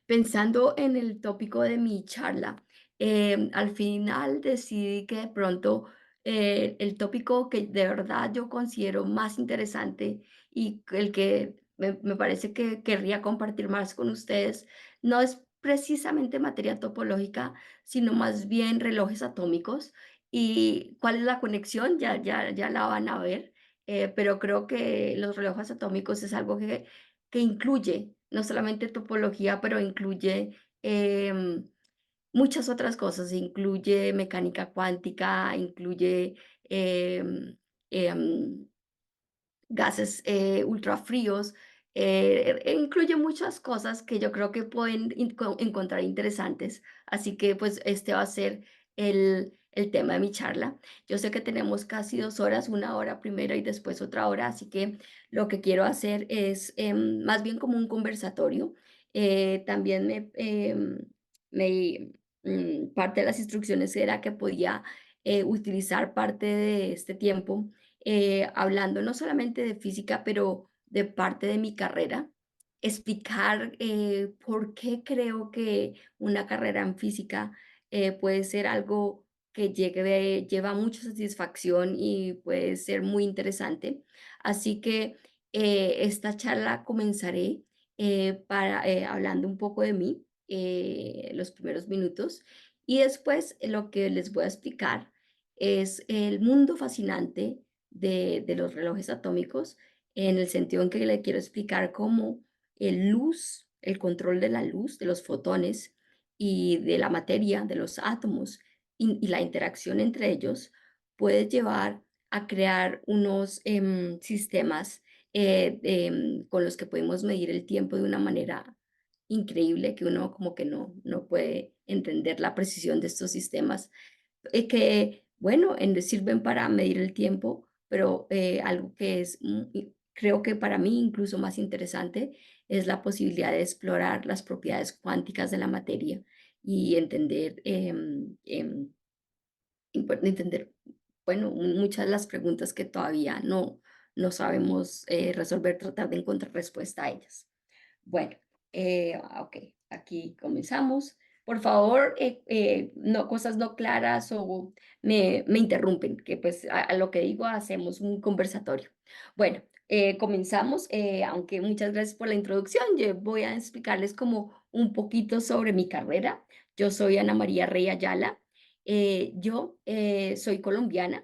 Pensando en el tópico de mi charla, al final decidí que de pronto el tópico que de verdad yo considero más interesante y el que me parece que querría compartir más con ustedes no es precisamente materia topológica, sino más bien relojes atómicos. ¿Y cuál es la conexión? Ya la van a ver, pero creo que los relojes atómicos es algo que incluye no solamente topología, pero incluye muchas otras cosas, incluye mecánica cuántica, incluye em, em, gases ultrafríos, incluye muchas cosas que yo creo que pueden encontrar interesantes. Así que pues este va a ser el tema de mi charla. Yo sé que tenemos casi 2 horas, 1 hora primero y después otra hora, así que lo que quiero hacer es más bien como un conversatorio. También parte de las instrucciones era que podía utilizar parte de este tiempo hablando no solamente de física, pero de parte de mi carrera, explicar por qué creo que una carrera en física puede ser algo que lleva mucha satisfacción y puede ser muy interesante. Así que esta charla comenzaré hablando un poco de mí, los primeros minutos, y después lo que les voy a explicar es el mundo fascinante de los relojes atómicos, en el sentido en que le quiero explicar cómo el control de la luz, de los fotones y de la materia, de los átomos y la interacción entre ellos puede llevar a crear unos sistemas con los que podemos medir el tiempo de una manera increíble que uno como que no puede entender la precisión de estos sistemas que, bueno, sirven para medir el tiempo, pero algo que es, creo que para mí incluso más interesante es la posibilidad de explorar las propiedades cuánticas de la materia y entender, entender, bueno, muchas de las preguntas que todavía no sabemos resolver, tratar de encontrar respuesta a ellas. Bueno, ok, aquí comenzamos. Por favor, no, cosas no claras o me interrumpen, que pues a lo que digo hacemos un conversatorio. Bueno, comenzamos, aunque muchas gracias por la introducción. Yo voy a explicarles como un poquito sobre mi carrera. Yo soy Ana María Rey Ayala. Yo soy colombiana.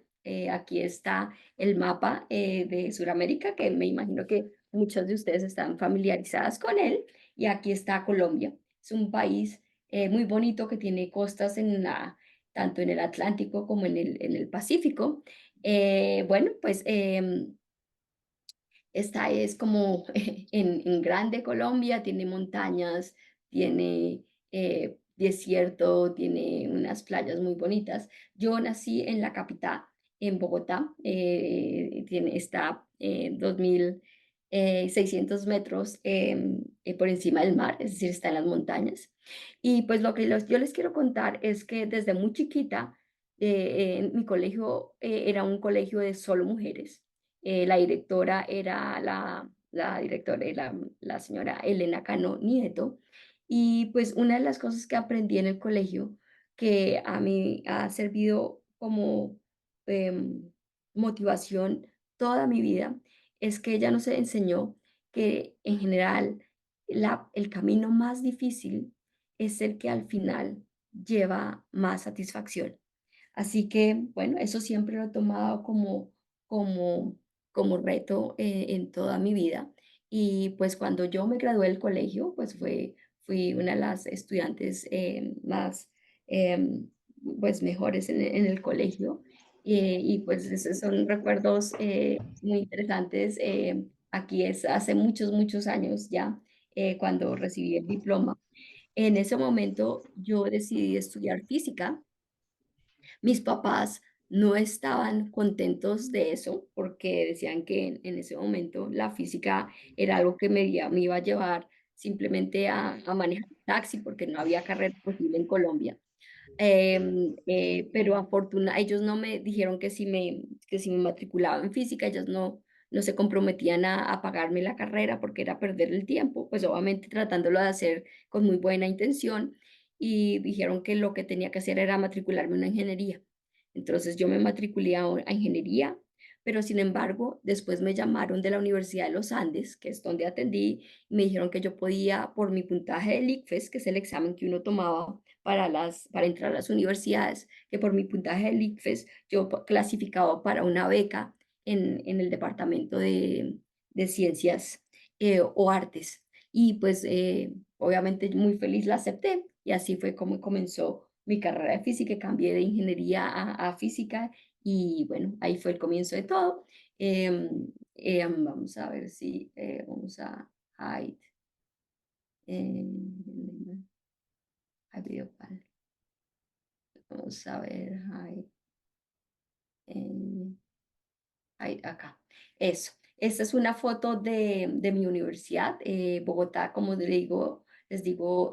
Aquí está el mapa de Sudamérica, que me imagino que muchos de ustedes están familiarizadas con él. Y aquí está Colombia. Es un país muy bonito que tiene costas tanto en el Atlántico como en el Pacífico. Bueno, pues esta es como en grande Colombia, tiene montañas, tiene desierto, tiene unas playas muy bonitas. Yo nací en la capital, en Bogotá, está 2.600 metros por encima del mar, es decir, está en las montañas. Y pues lo que yo les quiero contar es que desde muy chiquita, mi colegio era un colegio de solo mujeres. La directora era la directora, la señora Elena Cano Nieto. Y pues una de las cosas que aprendí en el colegio que a mí ha servido como em, motivación toda mi vida es que ella nos enseñó que en general el camino más difícil es el que al final lleva más satisfacción. Así que, bueno, eso siempre lo he tomado como, como reto en toda mi vida. Y pues cuando yo me gradué del colegio, pues fui una de las estudiantes más, pues mejores en el colegio. Y pues esos son recuerdos muy interesantes. Aquí es hace muchos, muchos años ya, cuando recibí el diploma. En ese momento yo decidí estudiar física. Mis papás no estaban contentos de eso porque decían que en ese momento la física era algo que me iba a llevar simplemente a manejar taxi porque no había carrera posible en Colombia. Pero ellos no me dijeron que si me matriculaba en física, ellos no se comprometían a pagarme la carrera porque era perder el tiempo, pues obviamente tratándolo de hacer con muy buena intención y dijeron que lo que tenía que hacer era matricularme en una ingeniería. Entonces yo me matriculé a ingeniería, pero sin embargo, después me llamaron de la Universidad de los Andes, que es donde atendí, y me dijeron que yo podía, por mi puntaje del ICFES, que es el examen que uno tomaba para entrar a las universidades, que por mi puntaje del ICFES yo clasificaba para una beca en el departamento de ciencias o artes. Y pues obviamente muy feliz la acepté y así fue como comenzó mi carrera de física, cambié de ingeniería a física y bueno, ahí fue el comienzo de todo. Vamos a ver si vamos a hide, hide video file. Vamos a ver, eh, acá. Eso. Esta es una foto de mi universidad, Bogotá, como les digo,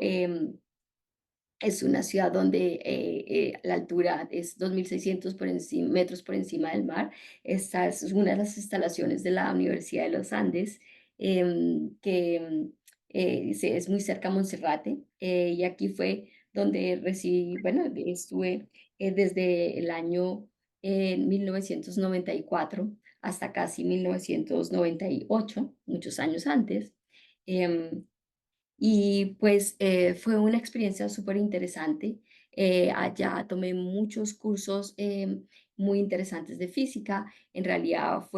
es una ciudad donde la altura es 2.600 metros por encima del mar. Esta es una de las instalaciones de la Universidad de los Andes, es muy cerca a Monserrate. Y aquí fue donde recibí, bueno, estuve desde el año 1994 hasta casi 1998, muchos años antes. em, y pues fue una experiencia súper interesante. Allá tomé muchos cursos muy interesantes de física. En realidad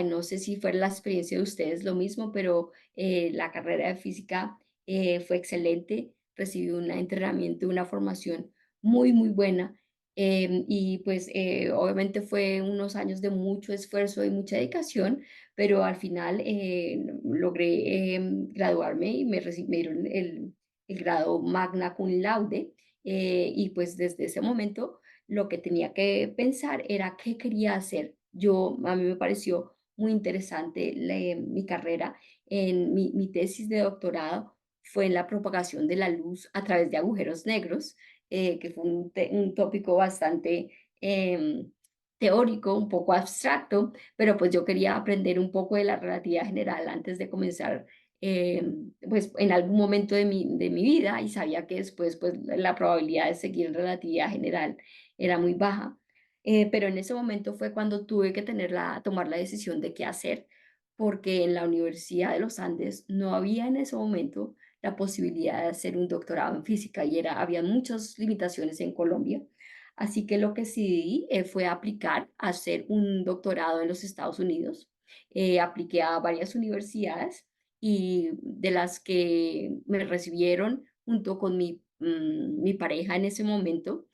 no sé si fue la experiencia de ustedes lo mismo, pero la carrera de física fue excelente. Recibí un entrenamiento, una formación muy, muy buena. Y pues obviamente fue unos años de mucho esfuerzo y mucha dedicación, pero al final logré graduarme y me dieron el grado magna cum laude. Y pues desde ese momento lo que tenía que pensar era qué quería hacer. A mí me pareció muy interesante mi carrera. Mi tesis de doctorado fue en la propagación de la luz a través de agujeros negros, que fue un tópico bastante teórico, un poco abstracto, pero pues yo quería aprender un poco de la relatividad general antes de comenzar, eh, pues en algún momento de mi vida y sabía que después pues la probabilidad de seguir en relatividad general era muy baja. Pero en ese momento fue cuando tuve que tomar la decisión de qué hacer, porque en la Universidad de los Andes no había en ese momento la posibilidad de hacer un doctorado en física y había muchas limitaciones en Colombia. Así que lo que decidí fue aplicar a hacer un doctorado en los Estados Unidos. Apliqué a varias universidades y de las que me recibieron junto con mi pareja en ese momento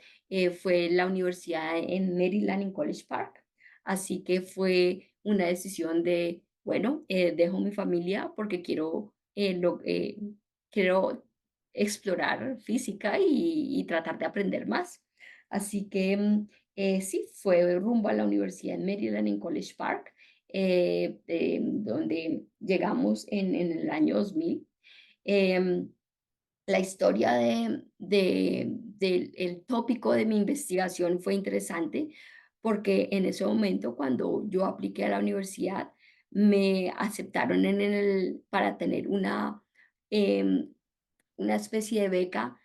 fue la universidad en Maryland, en College Park. Así que fue una decisión de, bueno, dejo mi familia porque quiero explorar física y tratar de aprender más. Así que sí, fue rumbo a la universidad en Maryland, en College Park, donde llegamos en el año 2000. Em, la historia del el tópico de mi investigación fue interesante porque en ese momento, cuando yo apliqué a la universidad, me aceptaron para tener em, una especie de beca,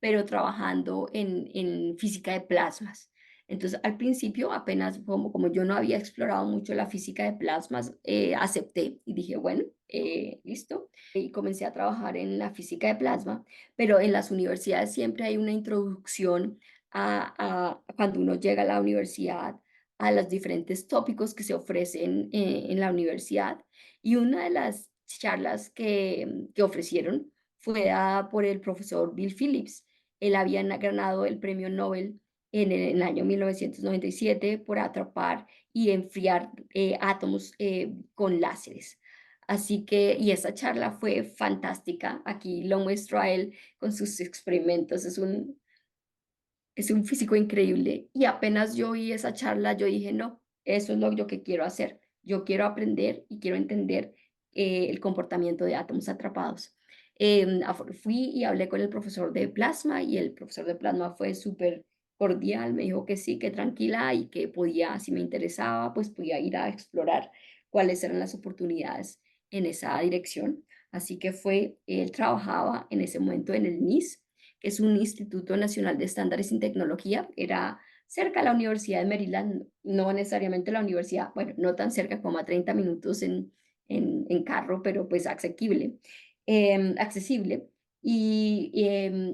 pero trabajando en física de plasmas. Entonces, al principio, apenas como yo no había explorado mucho la física de plasmas, acepté y dije, bueno, listo. Y comencé a trabajar en la física de plasma, pero en las universidades siempre hay una introducción cuando uno llega a la universidad, a los diferentes tópicos que se ofrecen en la universidad. Y una de las charlas que ofrecieron fue dada por el profesor Bill Phillips. Él había ganado el premio Nobel en el año 1997 por atrapar y enfriar átomos con láseres. Así que, y esa charla fue fantástica. Aquí lo muestro a él con sus experimentos. Es un físico increíble. Y apenas yo oí esa charla, yo dije, no, eso es lo yo que quiero hacer. Yo quiero aprender y quiero entender el comportamiento de átomos atrapados. Fui y hablé con el profesor de plasma y el profesor de plasma fue súper cordial, me dijo que sí, que tranquila y que podía, si me interesaba, pues podía ir a explorar cuáles eran las oportunidades en esa dirección. Así que él trabajaba en ese momento en el NIS, que es un Instituto Nacional de Estándares en Tecnología, era cerca de la Universidad de Maryland, no necesariamente la universidad, bueno, no tan cerca como a 30 minutos en carro, pero pues accesible.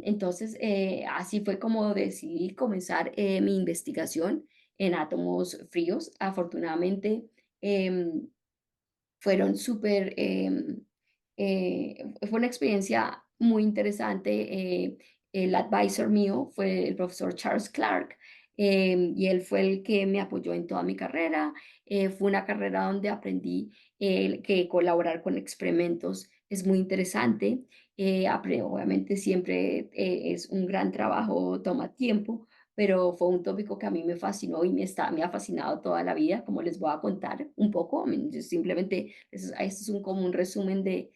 Entonces, así fue como decidí comenzar mi investigación en átomos fríos. Afortunadamente, em, fueron fue una experiencia muy interesante. El advisor mío fue el profesor Charles Clark, y él fue el que me apoyó en toda mi carrera. Fue una carrera donde aprendí que colaborar con experimentos es muy interesante. Obviamente siempre es un gran trabajo, toma tiempo, pero fue un tópico que a mí me fascinó y me ha fascinado toda la vida, como les voy a contar un poco. Yo simplemente, esto es como un resumen de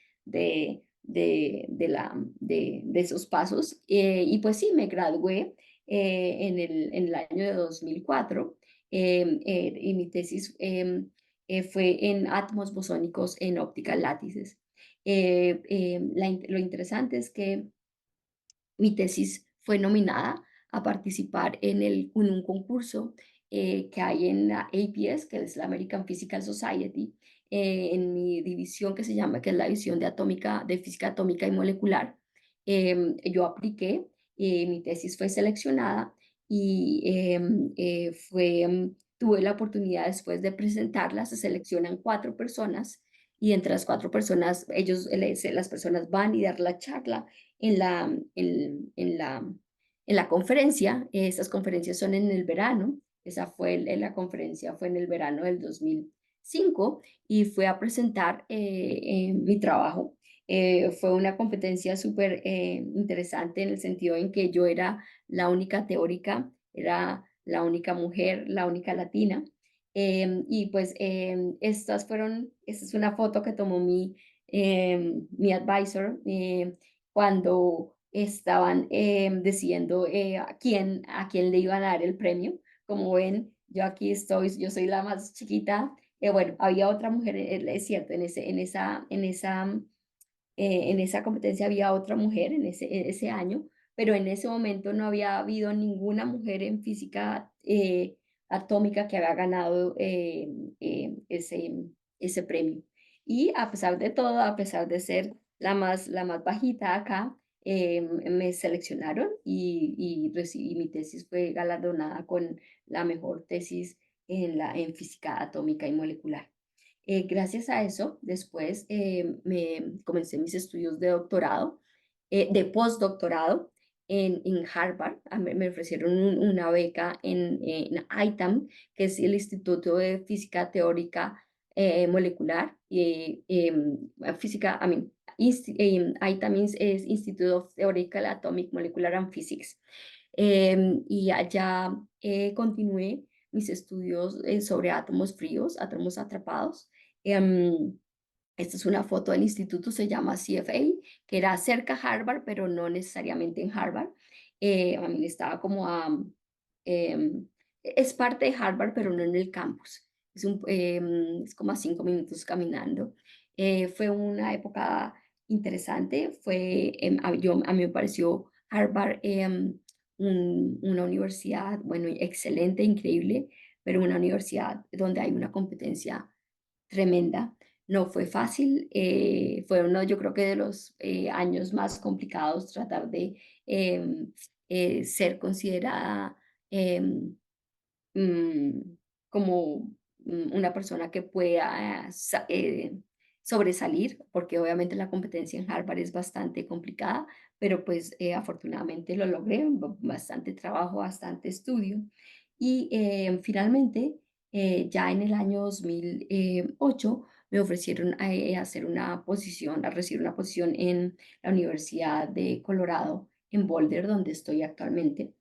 esos pasos. Y pues sí, me gradué en el año de 2004, y mi tesis fue en átomos bosónicos en óptica látices. Lo interesante es que mi tesis fue nominada a participar en un concurso que hay en la APS, que es la American Physical Society, en mi división que es la división de física atómica y molecular. Yo apliqué, mi tesis fue seleccionada y tuve la oportunidad después de presentarla. Se seleccionan 4 personas y entre las 4 personas, las personas van y dar la charla en en la conferencia. Estas conferencias son en el verano. La conferencia fue en el verano del 2005 y fue a presentar mi trabajo. Fue una competencia súper interesante en el sentido en que yo era la única teórica, era la única mujer, la única latina. Y pues esta es una foto que tomó mi advisor cuando estaban decidiendo a quién le iban a dar el premio. Como ven, yo aquí estoy, yo soy la más chiquita. Bueno, había otra mujer, es cierto, en esa competencia había otra mujer en ese año, pero en ese momento no había habido ninguna mujer en física atómica que había ganado ese premio. Y a pesar de todo, a pesar de ser la más bajita acá, me seleccionaron y recibí mi tesis, fue galardonada con la mejor tesis en física atómica y molecular. Gracias a eso, después me comencé mis estudios de doctorado, de postdoctorado en Harvard. Me ofrecieron una beca en ITAM, que es el Instituto de Física Teórica Molecular, y física, ITAM es Institute of Theoretical Atomic Molecular and Physics. Y allá continué mis estudios sobre átomos fríos, átomos atrapados. Em, Esta es una foto del instituto, se llama CFA, que era cerca a Harvard, pero no necesariamente en Harvard. A mí estaba em, es parte de Harvard, pero no en el campus. Es como a 5 minutos caminando. Fue una época interesante. A mí me pareció Harvard una universidad, bueno, excelente, increíble, pero una universidad donde hay una competencia tremenda. No fue fácil, fue uno, yo creo que de los años más complicados tratar de ser considerada em, mm, como una persona que pueda sobresalir, porque obviamente la competencia en Harvard es bastante complicada, pero pues afortunadamente lo logré, bastante trabajo, bastante estudio. Y finalmente, ya en el año 2008, me ofrecieron a recibir una posición en la Universidad de Colorado, en Boulder, donde estoy actualmente.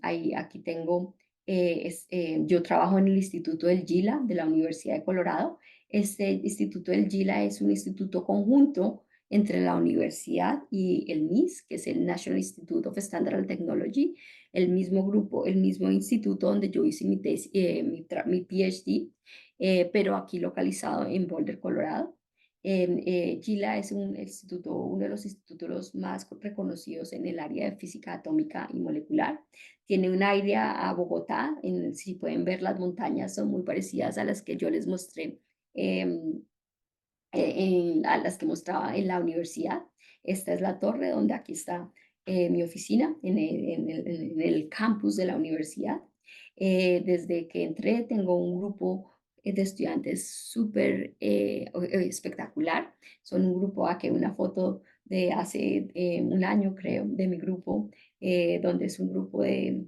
Aquí tengo yo trabajo en el Instituto del Gila de la Universidad de Colorado. Este Instituto del Gila es un instituto conjunto entre la universidad y el NIS, que es el National Institute of Standard and Technology. el mismo grupo, el mismo instituto donde yo hice mi PhD, pero aquí localizado en Boulder, Colorado. GILA es uno de los institutos más reconocidos en el área de física atómica y molecular. Tiene un área a Bogotá, si pueden ver las montañas son muy parecidas a las que yo les mostré, em, a las que mostraba en la universidad. Esta es la torre donde aquí está mi oficina en el campus de la universidad. Desde que entré tengo un grupo de estudiantes súper espectacular. Son un grupo, aquí una foto de hace un año creo, de mi grupo, donde es un grupo de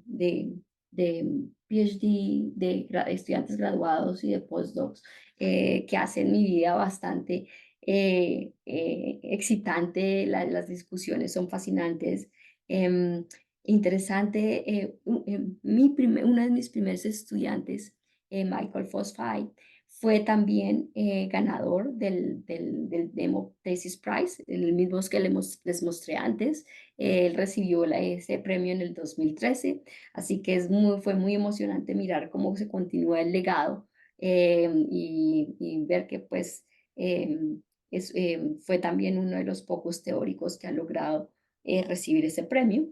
PhD, estudiantes graduados y de postdocs que hacen mi vida bastante excitante, las discusiones son fascinantes. Em, Interesante, uno de mis primeros estudiantes, Michael Fosfai, fue también ganador del Demo Thesis Prize, el mismo que les mostré antes. Él recibió ese premio en el 2013, así que fue muy emocionante mirar cómo se continúa el legado y ver que pues fue también uno de los pocos teóricos que ha logrado recibir ese premio.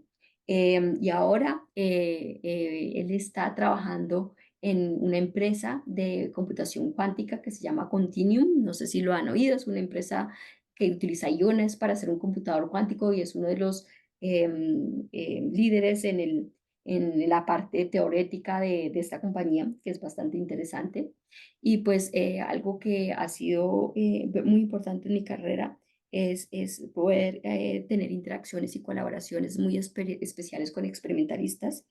Y ahora él está trabajando en una empresa de computación cuántica que se llama Continuum. No sé si lo han oído, es una empresa que utiliza iones para hacer un computador cuántico y es uno de los líderes en la parte teorética de esta compañía, que es bastante interesante. Y pues algo que ha sido muy importante en mi carrera es poder tener interacciones y colaboraciones muy especiales con experimentalistas.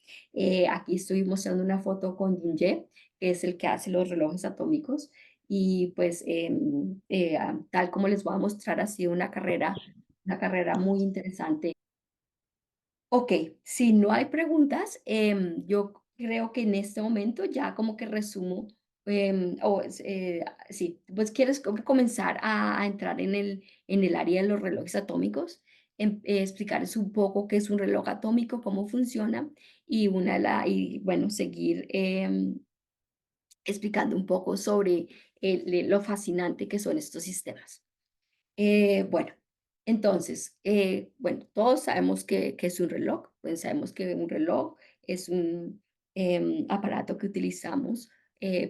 Aquí estoy mostrando una foto con Yunje, que es el que hace los relojes atómicos. Y pues tal como les voy a mostrar, ha sido una carrera muy interesante. Ok, si no hay preguntas, yo creo que en este momento ya como que resumo, sí, pues quieres comenzar a entrar en el área de los relojes atómicos, explicarles un poco qué es un reloj atómico, cómo funciona y bueno, seguir explicando un poco sobre lo fascinante que son estos sistemas. Bueno, entonces, bueno, todos sabemos que es un reloj, pues sabemos que un reloj es un aparato que utilizamos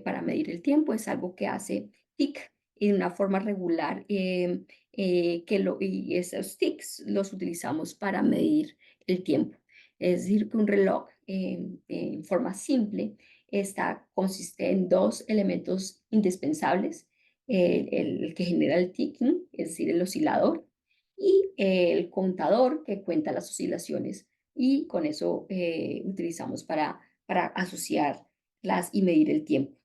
para medir el tiempo, es algo que hace tic y de una forma regular, y esos tics los utilizamos para medir el tiempo. Es decir, que un reloj en forma simple consiste en dos elementos indispensables, el que genera el ticking, es decir, el oscilador, y el contador que cuenta las oscilaciones. Y con eso utilizamos para asociarlas y medir el tiempo.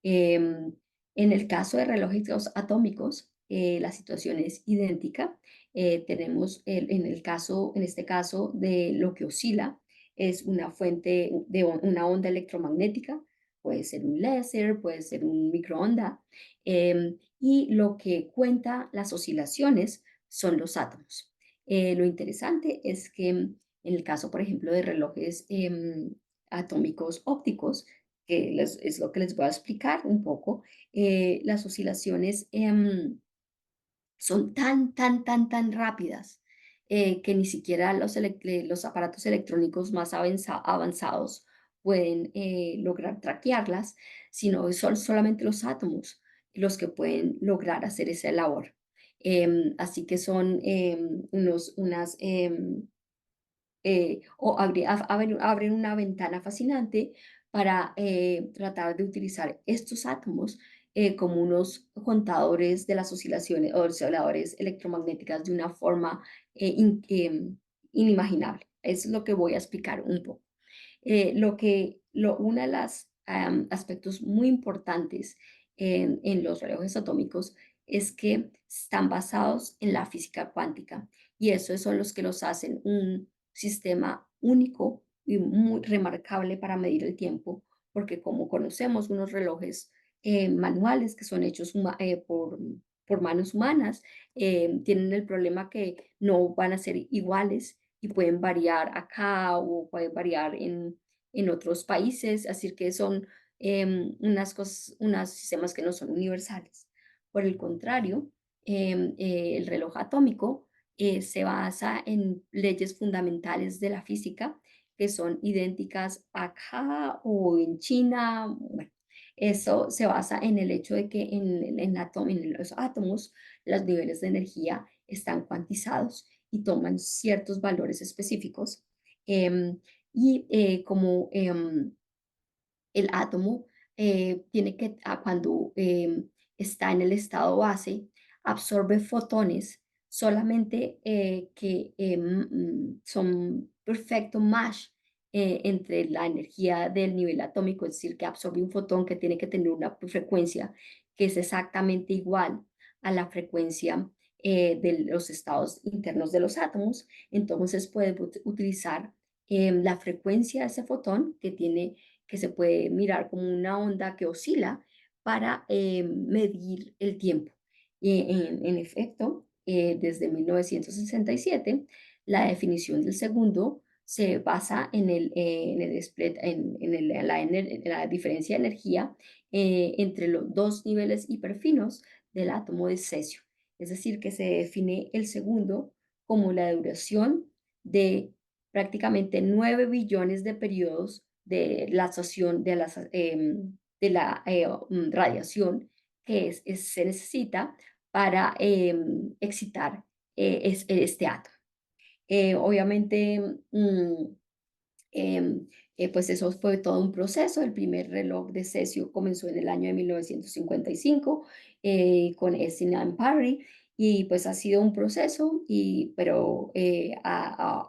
Em, en el caso de relojes atómicos, la situación es idéntica. Tenemos en este caso de lo que oscila, es una fuente de una onda electromagnética, puede ser un láser, puede ser un microonda, y lo que cuenta las oscilaciones son los átomos. Lo interesante es que en el caso, por ejemplo, de relojes atómicos ópticos, es lo que les voy a explicar un poco, las oscilaciones son tan rápidas que ni siquiera los aparatos electrónicos más avanzados pueden lograr traquearlas, sino son solamente los átomos los que pueden lograr hacer esa labor. Así que son unas abren una ventana fascinante para tratar de utilizar estos átomos como unos contadores de las oscilaciones o osciladores electromagnéticas de una forma inimaginable. Eso es lo que voy a explicar un poco. Una de las aspectos muy importantes en los relojes atómicos es que están basados en la física cuántica y eso son los que los hacen un sistema único y muy remarcable para medir el tiempo, porque como conocemos unos relojes manuales que son hechos por manos humanas, tienen el problema que no van a ser iguales y pueden variar acá o pueden variar en otros países, así que son unas cosas, unos sistemas que no son universales. Por el contrario, el reloj atómico se basa en leyes fundamentales de la física que son idénticas acá o en China. Bueno, eso se basa en el hecho de que en los átomos los niveles de energía están cuantizados y toman ciertos valores específicos. em, como el átomo tiene que, cuando está en el estado base, absorbe fotones solamente que son perfecto match entre la energía del nivel atómico, es decir, que absorbe un fotón que tiene que tener una frecuencia que es exactamente igual a la frecuencia de los estados internos de los átomos. Entonces puede utilizar la frecuencia de ese fotón que se puede mirar como una onda que oscila para medir el tiempo. Y en efecto, desde 1967, la definición del segundo se basa en la diferencia de energía entre los dos niveles hiperfinos del átomo de cesio. Es decir, que se define el segundo como la duración de prácticamente 9 billones de periodos de la asociación de la radiación que se necesita para excitar este átomo. Obviamente, Em, pues eso fue todo un proceso. El primer reloj de cesio comenzó en el año de 1955 con Estinane Parry y pues ha sido un proceso, pero ha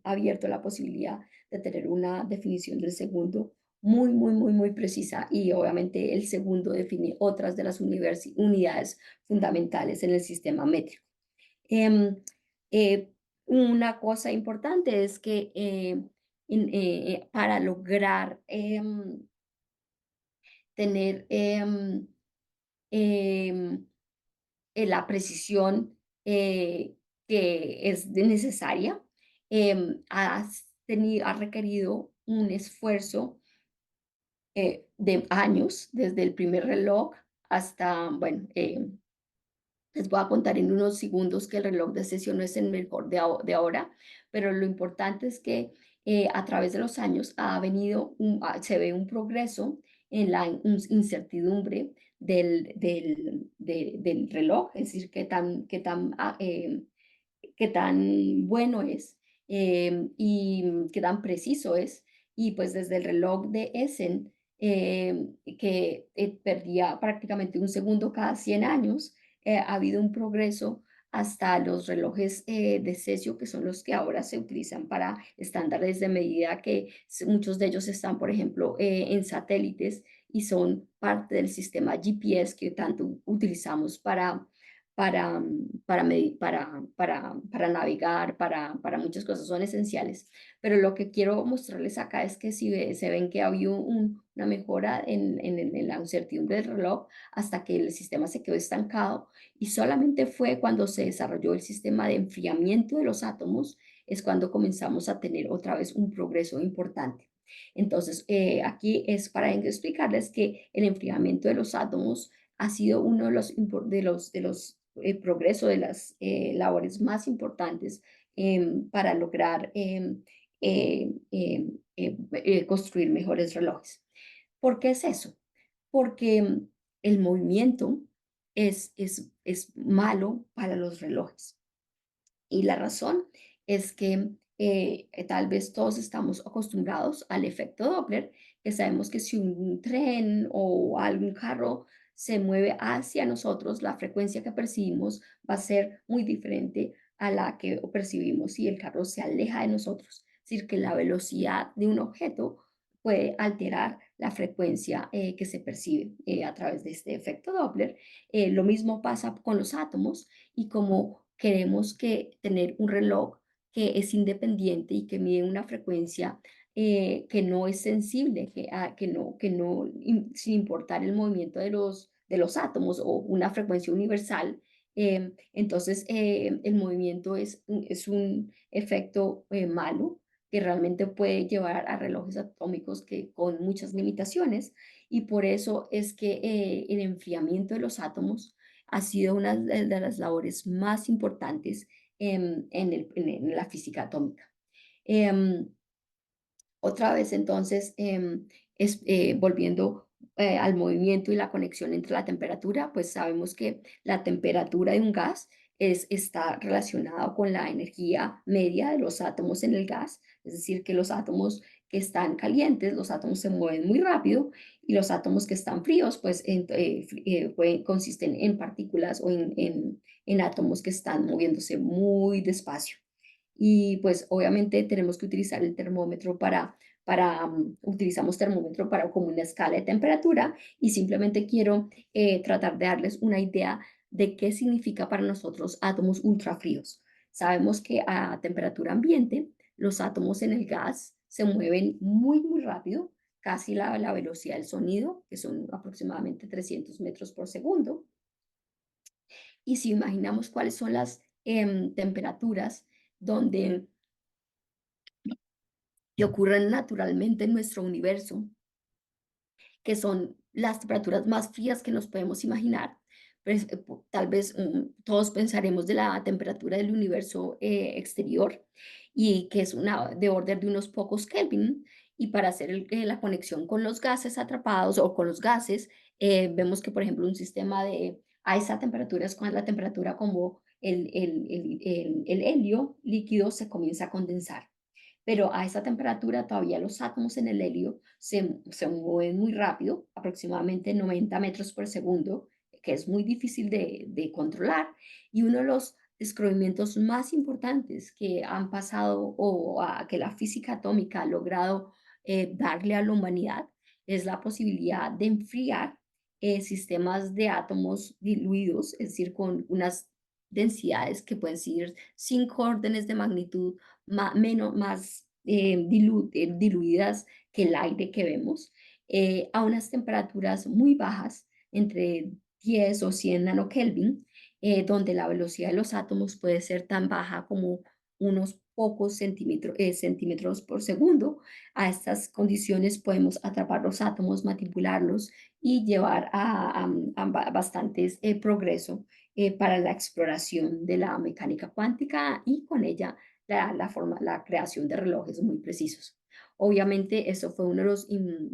abierto la posibilidad de tener una definición del segundo muy, muy, muy, muy precisa y obviamente el segundo define otras de las unidades fundamentales en el sistema métrico. Em, eh, una cosa importante es que para lograr tener em, la precisión que es necesaria, ha requerido un esfuerzo de años, desde el primer reloj hasta, bueno, les voy a contar en unos segundos que el reloj de sesión no es el mejor de ahora, pero lo importante es que a través de los años se ve un progreso en la incertidumbre del reloj, es decir, qué tan bueno es y qué tan preciso es. Y pues desde el reloj de Essen, que perdía prácticamente un segundo cada 100 años, ha habido un progreso hasta los relojes de cesio, que son los que ahora se utilizan para estándares de medida, que muchos de ellos están, por ejemplo, en satélites y son parte del sistema GPS que tanto utilizamos para navegar, para muchas cosas, son esenciales. Pero lo que quiero mostrarles acá es que si se ven que ha habido una mejora en la incertidumbre del reloj hasta que el sistema se quedó estancado y solamente fue cuando se desarrolló el sistema de enfriamiento de los átomos, es cuando comenzamos a tener otra vez un progreso importante. Entonces, aquí es para explicarles que el enfriamiento de los átomos ha sido uno de los progresos de las labores más importantes para lograr construir mejores relojes. ¿Por qué es eso? Porque el movimiento es malo para los relojes. Y la razón es que tal vez todos estamos acostumbrados al efecto Doppler, que sabemos que si un tren o algún carro se mueve hacia nosotros, la frecuencia que percibimos va a ser muy diferente a la que percibimos si el carro se aleja de nosotros. Es decir, que la velocidad de un objeto puede alterar la frecuencia que se percibe a través de este efecto Doppler. Lo mismo pasa con los átomos y como queremos tener un reloj que es independiente y que mide una frecuencia que no es sensible, sin importar el movimiento de los átomos o una frecuencia universal, Entonces, el movimiento es un efecto malo que realmente puede llevar a relojes atómicos que, con muchas limitaciones, y por eso es que el enfriamiento de los átomos ha sido una de las labores más importantes en la física atómica. Em, Otra vez entonces, volviendo al movimiento y la conexión entre la temperatura, pues sabemos que la temperatura de un gas está relacionada con la energía media de los átomos en el gas, es decir, que los átomos que están calientes, los átomos se mueven muy rápido, y los átomos que están fríos, pues consisten en partículas o en átomos que están moviéndose muy despacio. Y pues obviamente tenemos que utilizar el termómetro utilizamos termómetro para como una escala de temperatura, y simplemente quiero tratar de darles una idea de qué significa para nosotros átomos ultrafríos. Sabemos que a temperatura ambiente los átomos en el gas se mueven muy rápido, casi la velocidad del sonido, que son aproximadamente 300 metros por segundo. Y si imaginamos cuáles son las temperaturas donde que ocurren naturalmente en nuestro universo, que son las temperaturas más frías que nos podemos imaginar. Pues, tal vez todos pensaremos de la temperatura del universo exterior, y que es una de orden de unos pocos Kelvin. Y para hacer la conexión con los gases atrapados o con los gases, vemos que, por ejemplo, un sistema a esa temperatura es cuando la temperatura como el helio líquido se comienza a condensar, pero a esa temperatura todavía los átomos en el helio se mueven muy rápido, aproximadamente 90 metros por segundo, que es muy difícil de controlar. Y uno de los descubrimientos más importantes que han pasado que la física atómica ha logrado darle a la humanidad es la posibilidad de enfriar sistemas de átomos diluidos, es decir, con unas densidades que pueden ser 5 órdenes de magnitud más diluidas que el aire que vemos, a unas temperaturas muy bajas, entre 10 o 100 nanokelvin, donde la velocidad de los átomos puede ser tan baja como unos pocos centímetros por segundo. A estas condiciones podemos atrapar los átomos, manipularlos y llevar a bastantes progreso para la exploración de la mecánica cuántica, y con ella la creación de relojes muy precisos. Obviamente, eso fue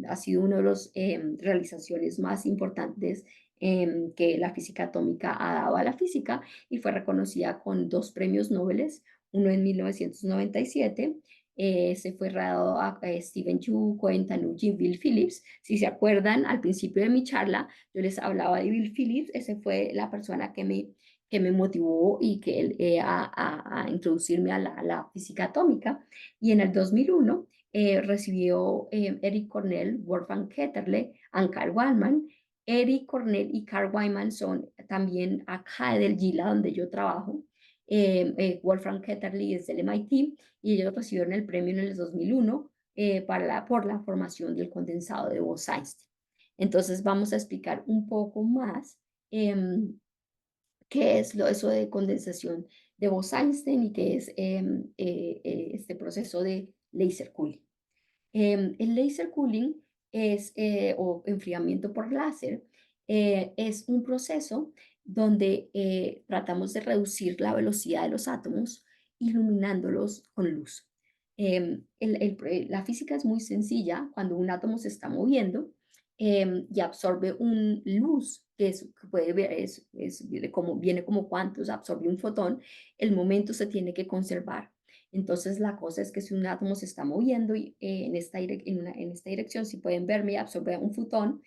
ha sido uno de los realizaciones más importantes que la física atómica ha dado a la física, y fue reconocida con 2 premios Nobel, uno en 1997. Se fue dado a Stephen Chu, Cohen Tanucci y Bill Phillips. Si se acuerdan, al principio de mi charla, yo les hablaba de Bill Phillips. Ese fue la persona que me motivó y a introducirme a la física atómica. Y en el 2001 recibió Eric Cornell, Wolfgang Ketterle y Carl Weinman. Eric Cornell y Carl Weinman son también acá del GILA, donde yo trabajo. Wolfgang Ketterle es del MIT, y ellos recibieron el premio en el 2001 por la formación del condensado de Bose-Einstein. Entonces vamos a explicar un poco más qué es eso de condensación de Bose-Einstein, y qué es este proceso de laser cooling. El laser cooling o enfriamiento por láser, es un proceso donde tratamos de reducir la velocidad de los átomos iluminándolos con luz. La física es muy sencilla. Cuando un átomo se está moviendo y absorbe un luz, que puede ver, viene como cuantos, absorbe un fotón, el momento se tiene que conservar. Entonces, la cosa es que si un átomo se está moviendo en esta dirección, si pueden verme, absorbe un fotón,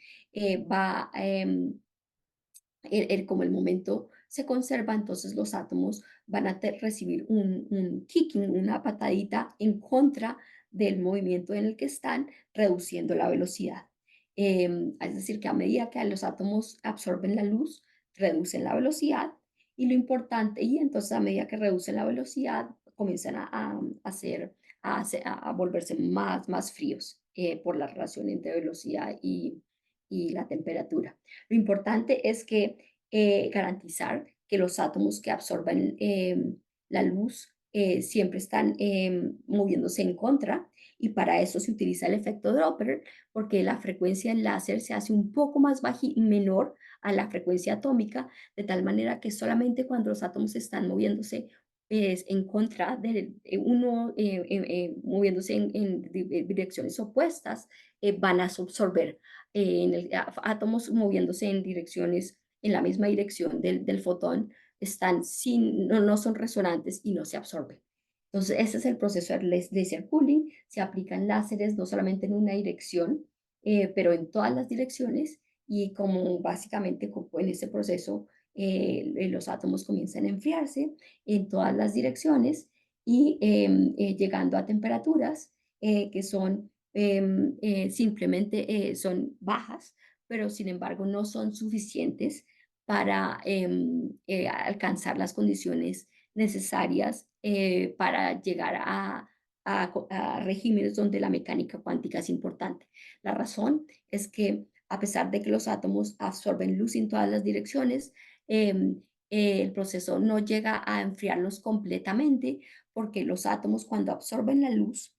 como el momento se conserva, entonces los átomos van a recibir un kicking, una patadita en contra del movimiento en el que están, reduciendo la velocidad. Es decir, que a medida que los átomos absorben la luz, reducen la velocidad, y entonces a medida que reducen la velocidad, comienzan a volverse más fríos por la relación entre velocidad y la temperatura. Lo importante es que garantizar que los átomos que absorben la luz siempre están moviéndose en contra, y para eso se utiliza el efecto Doppler, porque la frecuencia en láser se hace un poco más menor a la frecuencia atómica, de tal manera que solamente cuando los átomos están moviéndose es en contra de uno, moviéndose en direcciones opuestas, van a absorber átomos moviéndose en direcciones, en la misma dirección del fotón, están no son resonantes y no se absorben. Entonces, ese es el proceso de laser cooling. Se aplican láseres no solamente en una dirección, pero en todas las direcciones, y como básicamente en ese proceso los átomos comienzan a enfriarse en todas las direcciones y llegando a temperaturas que son simplemente son bajas, pero sin embargo no son suficientes para alcanzar las condiciones necesarias para llegar a regímenes donde la mecánica cuántica es importante. La razón es que a pesar de que los átomos absorben luz en todas las direcciones, el proceso no llega a enfriarlos completamente, porque los átomos cuando absorben la luz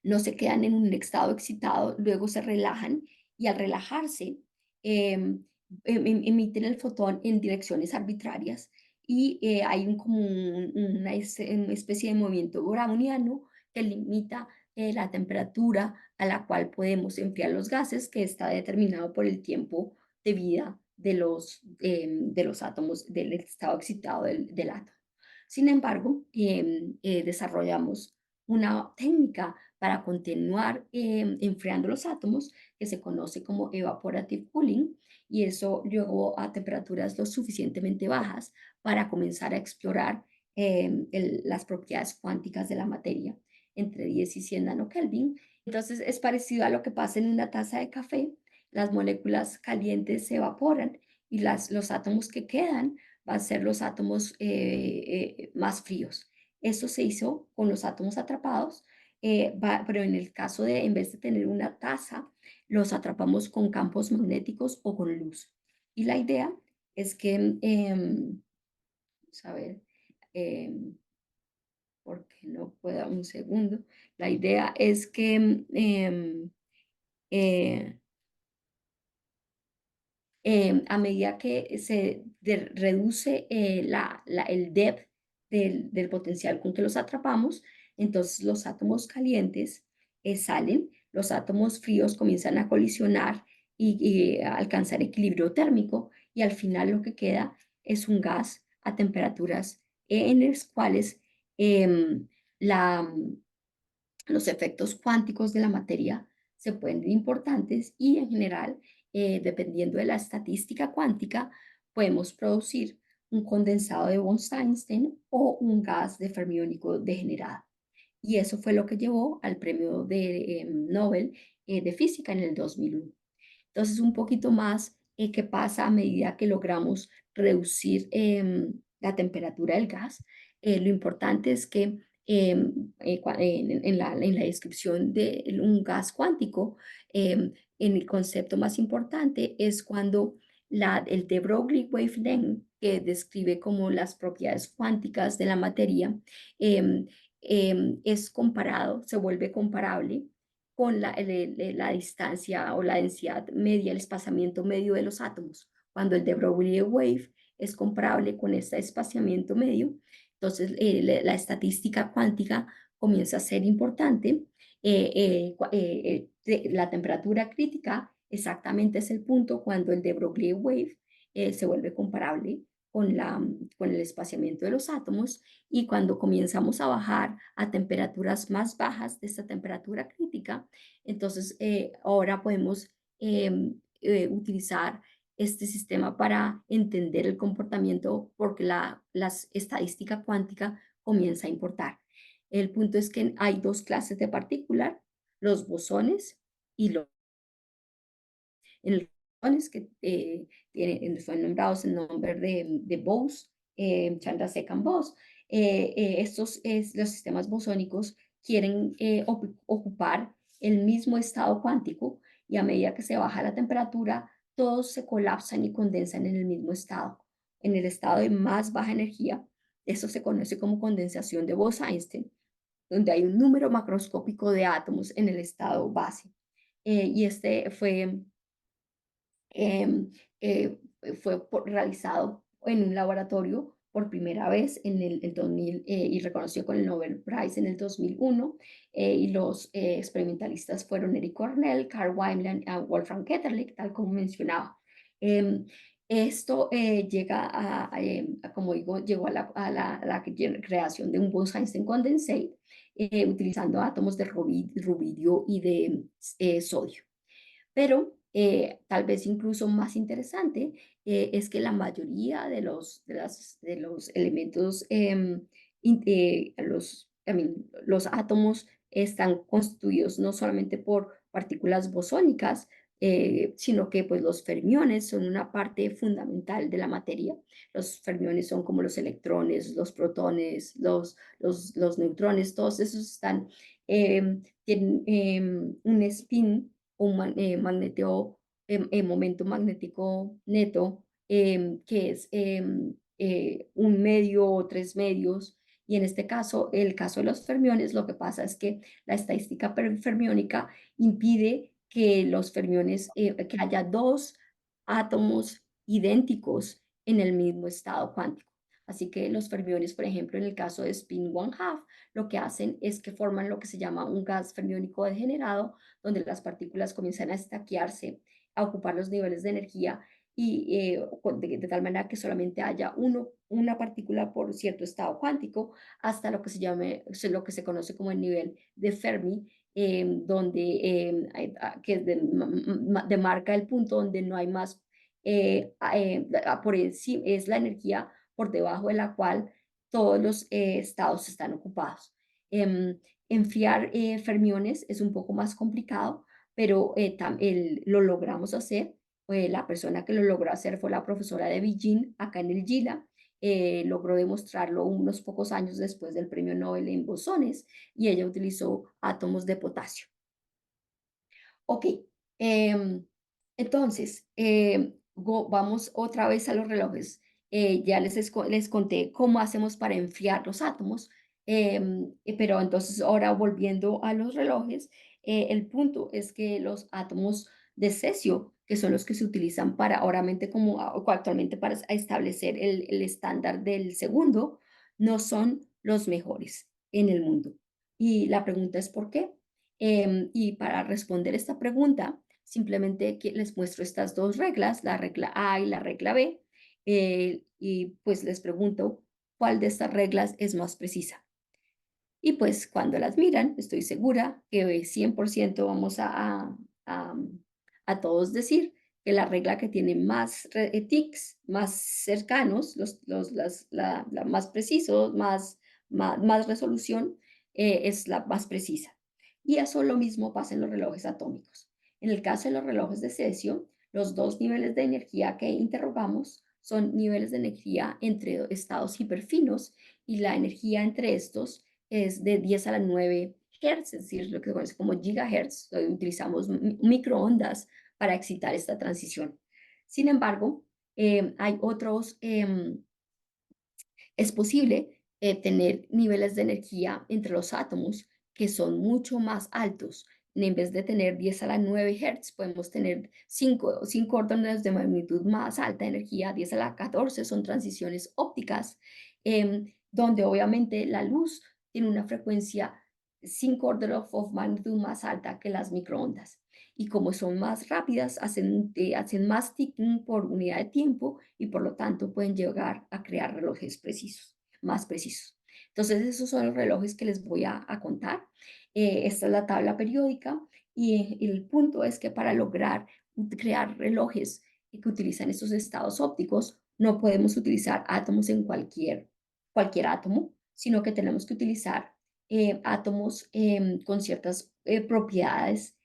no se quedan en un estado excitado, luego se relajan, y al relajarse emiten el fotón en direcciones arbitrarias, y hay como una especie de movimiento browniano que limita la temperatura a la cual podemos enfriar los gases, que está determinado por el tiempo de vida de los átomos, del estado excitado del átomo. Sin embargo, desarrollamos una técnica para continuar enfriando los átomos, que se conoce como evaporative cooling, y eso llegó a temperaturas lo suficientemente bajas para comenzar a explorar las propiedades cuánticas de la materia entre 10 y 100 nanokelvin. Entonces es parecido a lo que pasa en una taza de café. Las moléculas calientes se evaporan, y los átomos que quedan van a ser los átomos más fríos. Eso se hizo con los átomos atrapados, pero en el caso de, en vez de tener una taza, los atrapamos con campos magnéticos o con luz. Y la idea es que, vamos a ver, porque no pueda un segundo, la idea es que eh, a medida que se reduce el depth del potencial con que los atrapamos, entonces los átomos calientes salen, los átomos fríos comienzan a colisionar y a alcanzar equilibrio térmico, y al final lo que queda es un gas a temperaturas en las cuales em, la, los efectos cuánticos de la materia se pueden ver importantes, y en general, dependiendo de la estadística cuántica, podemos producir un condensado de Bose-Einstein o un gas de fermiónico degenerado. Y eso fue lo que llevó al premio de Nobel de Física en el 2001. Entonces, un poquito más qué pasa a medida que logramos reducir la temperatura del gas. Lo importante es que en la descripción de un gas cuántico, en el concepto más importante es cuando el de Broglie wavelength, que describe como las propiedades cuánticas de la materia, em, es comparado, se vuelve comparable con la distancia o la densidad media, el espaciamiento medio de los átomos. Cuando el de Broglie wave es comparable con este espaciamiento medio, entonces la estadística cuántica comienza a ser importante. La temperatura crítica exactamente es el punto cuando el de Broglie wave se vuelve comparable con el espaciamiento de los átomos, y cuando comenzamos a bajar a temperaturas más bajas de esta temperatura crítica, entonces ahora podemos utilizar este sistema para entender el comportamiento, porque la estadística cuántica comienza a importar. El punto es que hay dos clases de partículas, los bosones y los electrones, que son nombrados en nombre de Bose, Chandrasekhar Bose. Los sistemas bosónicos quieren ocupar el mismo estado cuántico, y a medida que se baja la temperatura, todos se colapsan y condensan en el mismo estado. En el estado de más baja energía, eso se conoce como condensación de Bose-Einstein, donde hay un número macroscópico de átomos en el estado base. Y este em, realizado en un laboratorio por primera vez en el 2000 y reconocido con el Nobel Prize en el 2001. Y los experimentalistas fueron Eric Cornell, Carl Wineland y Wolfram Ketterlich, tal como mencionaba. Em, Esto llega como digo, llegó a la creación de un Bose-Einstein condensate utilizando átomos de rubidio y de sodio. Pero tal vez incluso más interesante es que la mayoría de los elementos, los átomos están constituidos no solamente por partículas bosónicas, sino que pues los fermiones son una parte fundamental de la materia. Los fermiones son como los electrones, los protones, los neutrones, todos esos tienen un spin un momento magnético neto, que es un medio o tres medios. Y en este caso, el caso de los fermiones, lo que pasa es que la estadística fermiónica impide que los fermiones, que haya dos átomos idénticos en el mismo estado cuántico. Así que los fermiones, por ejemplo, en el caso de spin one half, lo que hacen es que forman lo que se llama un gas fermiónico degenerado, donde las partículas comienzan a estaquearse, a ocupar los niveles de energía y de tal manera que solamente haya una partícula por cierto estado cuántico, hasta lo que se conoce como el nivel de Fermi, donde que es demarca el punto donde no hay más, por encima, es la energía por debajo de la cual todos los estados están ocupados. Em, Enfriar fermiones es un poco más complicado, pero lo logramos hacer. La persona que lo logró hacer fue la profesora de Beijing, acá en el GILA. Logró demostrarlo unos pocos años después del premio Nobel en bosones y ella utilizó átomos de potasio. Ok, entonces, vamos otra vez a los relojes. Ya les conté cómo hacemos para enfriar los átomos, pero entonces ahora volviendo a los relojes, el punto es que los átomos de cesio, que son los que se utilizan para actualmente para establecer el estándar del segundo, no son los mejores en el mundo. Y la pregunta es ¿por qué? Y para responder esta pregunta, simplemente les muestro estas dos reglas, la regla A y la regla B, y pues les pregunto cuál de estas reglas es más precisa. Y pues cuando las miran, estoy segura que 100% vamos a, a todos decir que la regla que tiene más tics, más cercanos, la más preciso, más resolución, es la más precisa. Y eso lo mismo pasa en los relojes atómicos. En el caso de los relojes de cesio, los dos niveles de energía que interrogamos son niveles de energía entre estados hiperfinos y la energía entre estos es de 10 a la 9 Hz, es decir, lo que se conoce como gigahertz. Utilizamos microondas para excitar esta transición. Sin embargo, hay otros, es posible tener niveles de energía entre los átomos que son mucho más altos. En vez de tener 10 a la 9 Hz, podemos tener 5 órdenes de magnitud más alta energía, 10 a la 14 son transiciones ópticas, donde obviamente la luz tiene una frecuencia 5 órdenes of magnitude más alta que las microondas. Y como son más rápidas, hacen más ticking por unidad de tiempo y por lo tanto pueden llegar a crear relojes precisos, más precisos. Entonces, esos son los relojes que les voy a contar. Esta es la tabla periódica y el punto es que para lograr crear relojes que utilizan estos estados ópticos, no podemos utilizar átomos en cualquier átomo, sino que tenemos que utilizar átomos con ciertas propiedades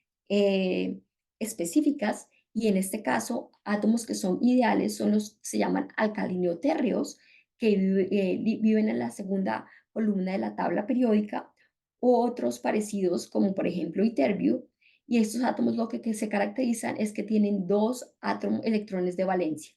específicas y en este caso átomos que son ideales son los se llaman alcalinotérreos que viven en la segunda columna de la tabla periódica o otros parecidos como por ejemplo iterbio Y estos átomos que se caracterizan es que tienen dos electrones de valencia.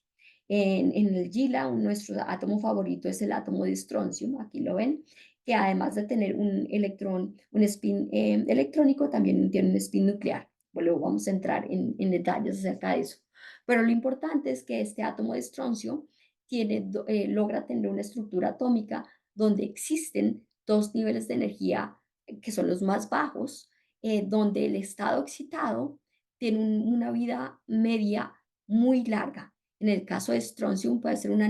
En el GILA, nuestro átomo favorito es el átomo de estroncio, aquí lo ven, que además de tener un electrón, un spin electrónico, también tiene un spin nuclear. Luego vamos a entrar en detalles acerca de eso. Pero lo importante es que este átomo de estroncio logra tener una estructura atómica donde existen dos niveles de energía que son los más bajos, donde el estado excitado tiene una vida media muy larga. En el caso de estroncio puede ser una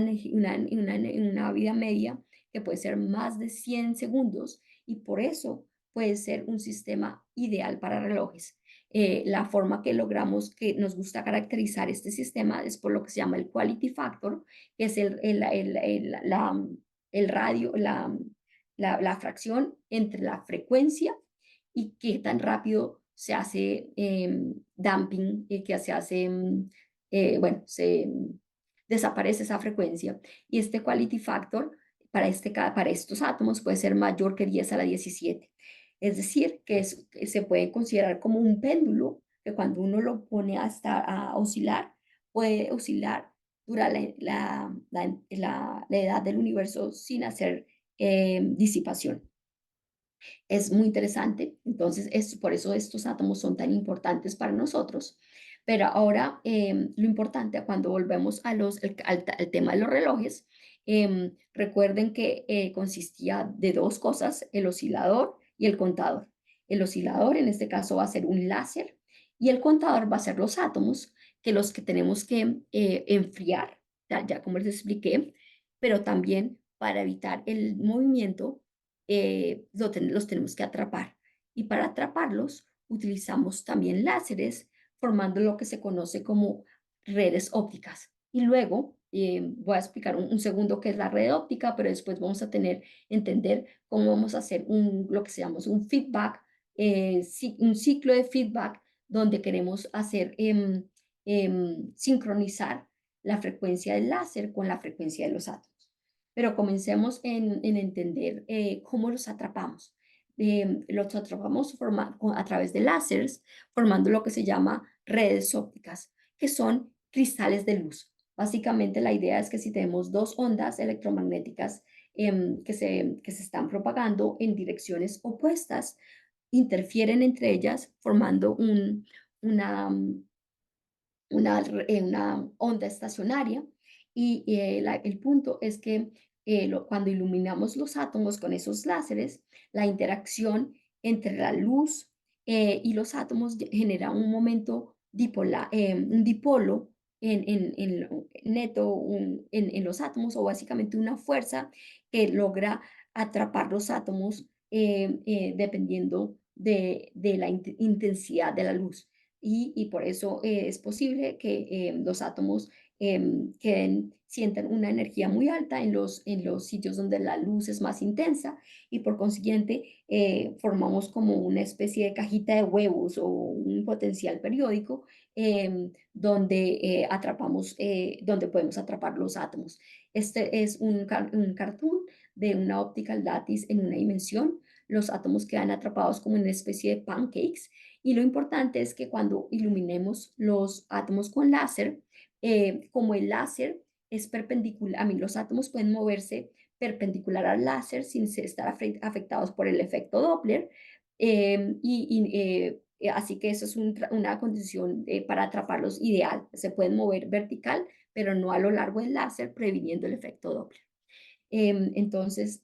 vida media que puede ser más de 100 segundos y por eso puede ser un sistema ideal para relojes. La forma que logramos, que nos gusta caracterizar este sistema es por lo que se llama el quality factor, que es el radio, la fracción entre la frecuencia y qué tan rápido se hace damping, que se hace, bueno, desaparece esa frecuencia. Y este quality factor para estos átomos puede ser mayor que 10 a la 17. Es decir, que se puede considerar como un péndulo que cuando uno lo pone hasta a oscilar, puede oscilar durante la edad del universo sin hacer disipación. Es muy interesante, entonces es por eso estos átomos son tan importantes para nosotros. Pero ahora lo importante cuando volvemos al tema de los relojes, recuerden que consistía de dos cosas, el oscilador y el contador. El oscilador en este caso va a ser un láser y el contador va a ser los átomos los que tenemos que enfriar, ya como les expliqué, pero también para evitar el movimiento los tenemos que atrapar. Y para atraparlos utilizamos también láseres formando lo que se conoce como redes ópticas. Y luego voy a explicar un segundo qué es la red óptica, pero después vamos a entender cómo vamos a hacer lo que se llama un feedback, un ciclo de feedback donde queremos hacer sincronizar la frecuencia del láser con la frecuencia de los átomos. Pero comencemos en entender cómo los atrapamos. Los atrapamos a través de láseres, formando lo que se llama redes ópticas, que son cristales de luz. Básicamente la idea es que si tenemos dos ondas electromagnéticas que se están propagando en direcciones opuestas, interfieren entre ellas formando una, una onda estacionaria y el punto es que cuando iluminamos los átomos con esos láseres, la interacción entre la luz y los átomos genera un momento dipolar, un dipolo neto en los átomos o básicamente una fuerza que logra atrapar los átomos dependiendo de la intensidad de la luz y por eso es posible que los átomos sientan una energía muy alta en los sitios donde la luz es más intensa y por consiguiente formamos como una especie de cajita de huevos o un potencial periódico donde podemos atrapar los átomos. Este es un cartoon de una optical lattice en una dimensión. Los átomos quedan atrapados como una especie de pancakes y lo importante es que cuando iluminemos los átomos con láser, como el láser es perpendicular, a mí los átomos pueden moverse perpendicular al láser sin estar afectados por el efecto Doppler. Así que eso es una condición para atraparlos ideal. Se pueden mover vertical, pero no a lo largo del láser, previniendo el efecto Doppler. Entonces,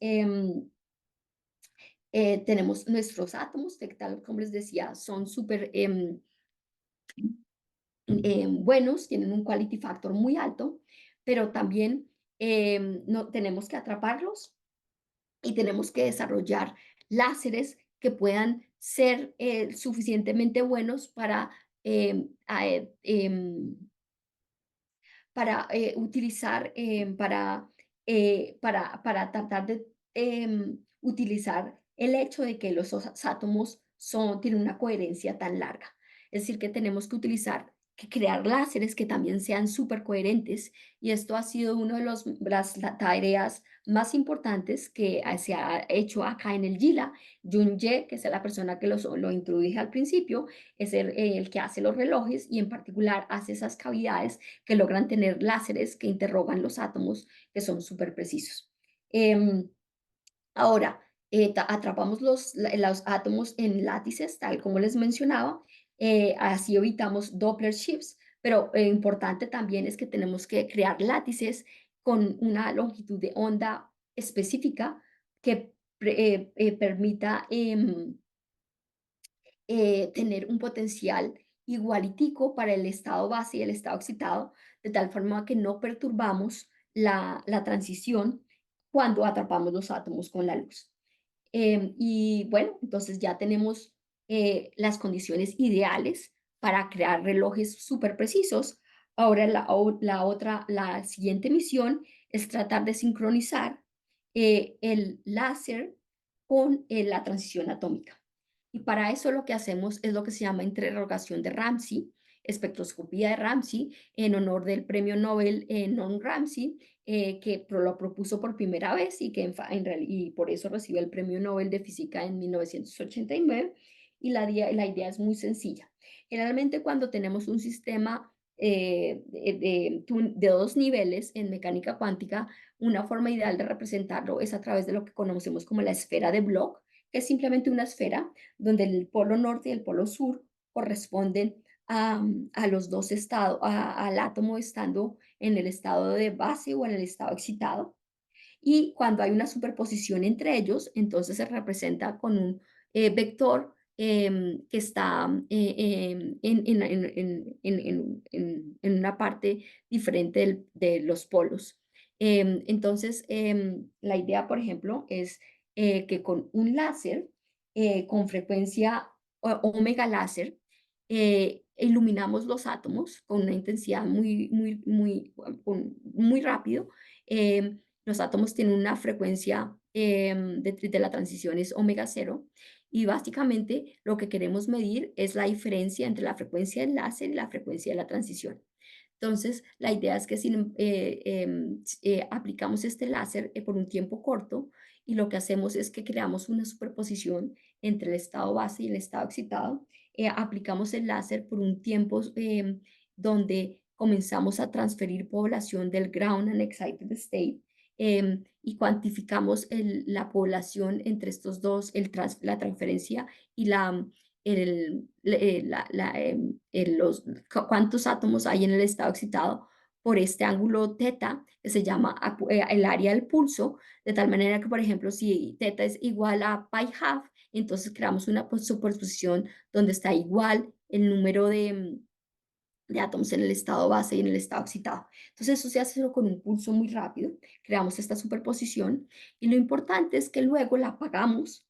tenemos nuestros átomos, que tal como les decía, son súper buenos, tienen un quality factor muy alto, pero también no, tenemos que atraparlos y tenemos que desarrollar láseres que puedan ser suficientemente buenos para utilizar, para tratar de utilizar el hecho de que los átomos tienen una coherencia tan larga. Es decir, que tenemos que utilizar que crear láseres que también sean súper coherentes. Y esto ha sido una de las tareas más importantes que se ha hecho acá en el GILA. Jun Ye, que es la persona que lo introduje al principio, es el que hace los relojes y en particular hace esas cavidades que logran tener láseres que interrogan los átomos que son súper precisos. Em, Ahora, atrapamos los átomos en látices, tal como les mencionaba, así evitamos Doppler shifts, pero importante también es que tenemos que crear látices con una longitud de onda específica que permita tener un potencial igualitico para el estado base y el estado excitado, de tal forma que no perturbamos la transición cuando atrapamos los átomos con la luz. Y bueno, entonces ya tenemos las condiciones ideales para crear relojes súper precisos. Ahora la siguiente misión es tratar de sincronizar el láser con la transición atómica. Y para eso lo que hacemos es lo que se llama interrogación de Ramsey, espectroscopía de Ramsey, en honor del premio Nobel Non Ramsey, lo propuso por primera vez y y por eso recibió el premio Nobel de Física en 1989. Y la idea es muy sencilla. Generalmente cuando tenemos un sistema de dos niveles en mecánica cuántica, una forma ideal de representarlo es a través de lo que conocemos como la esfera de Bloch, que es simplemente una esfera donde el polo norte y el polo sur corresponden a los dos estados, al átomo estando en el estado de base o en el estado excitado. Y cuando hay una superposición entre ellos, entonces se representa con un vector que está en una parte diferente de los polos. Entonces, la idea, por ejemplo, es que con un láser con frecuencia omega láser, iluminamos los átomos con una intensidad muy rápido. Los átomos tienen una frecuencia de la transición es omega cero y básicamente lo que queremos medir es la diferencia entre la frecuencia del láser y la frecuencia de la transición. Entonces, la idea es que si aplicamos este láser por un tiempo corto y lo que hacemos es que creamos una superposición entre el estado base y el estado excitado, aplicamos el láser por un tiempo donde comenzamos a transferir población del ground and excited state y cuantificamos la población entre estos dos, la transferencia y cuántos átomos hay en el estado excitado por este ángulo teta, que se llama el área del pulso, de tal manera que, por ejemplo, si teta es igual a pi half, entonces creamos una superposición donde está igual el número de átomos en el estado base y en el estado excitado. Entonces eso se hace solo con un pulso muy rápido, creamos esta superposición y lo importante es que luego la apagamos,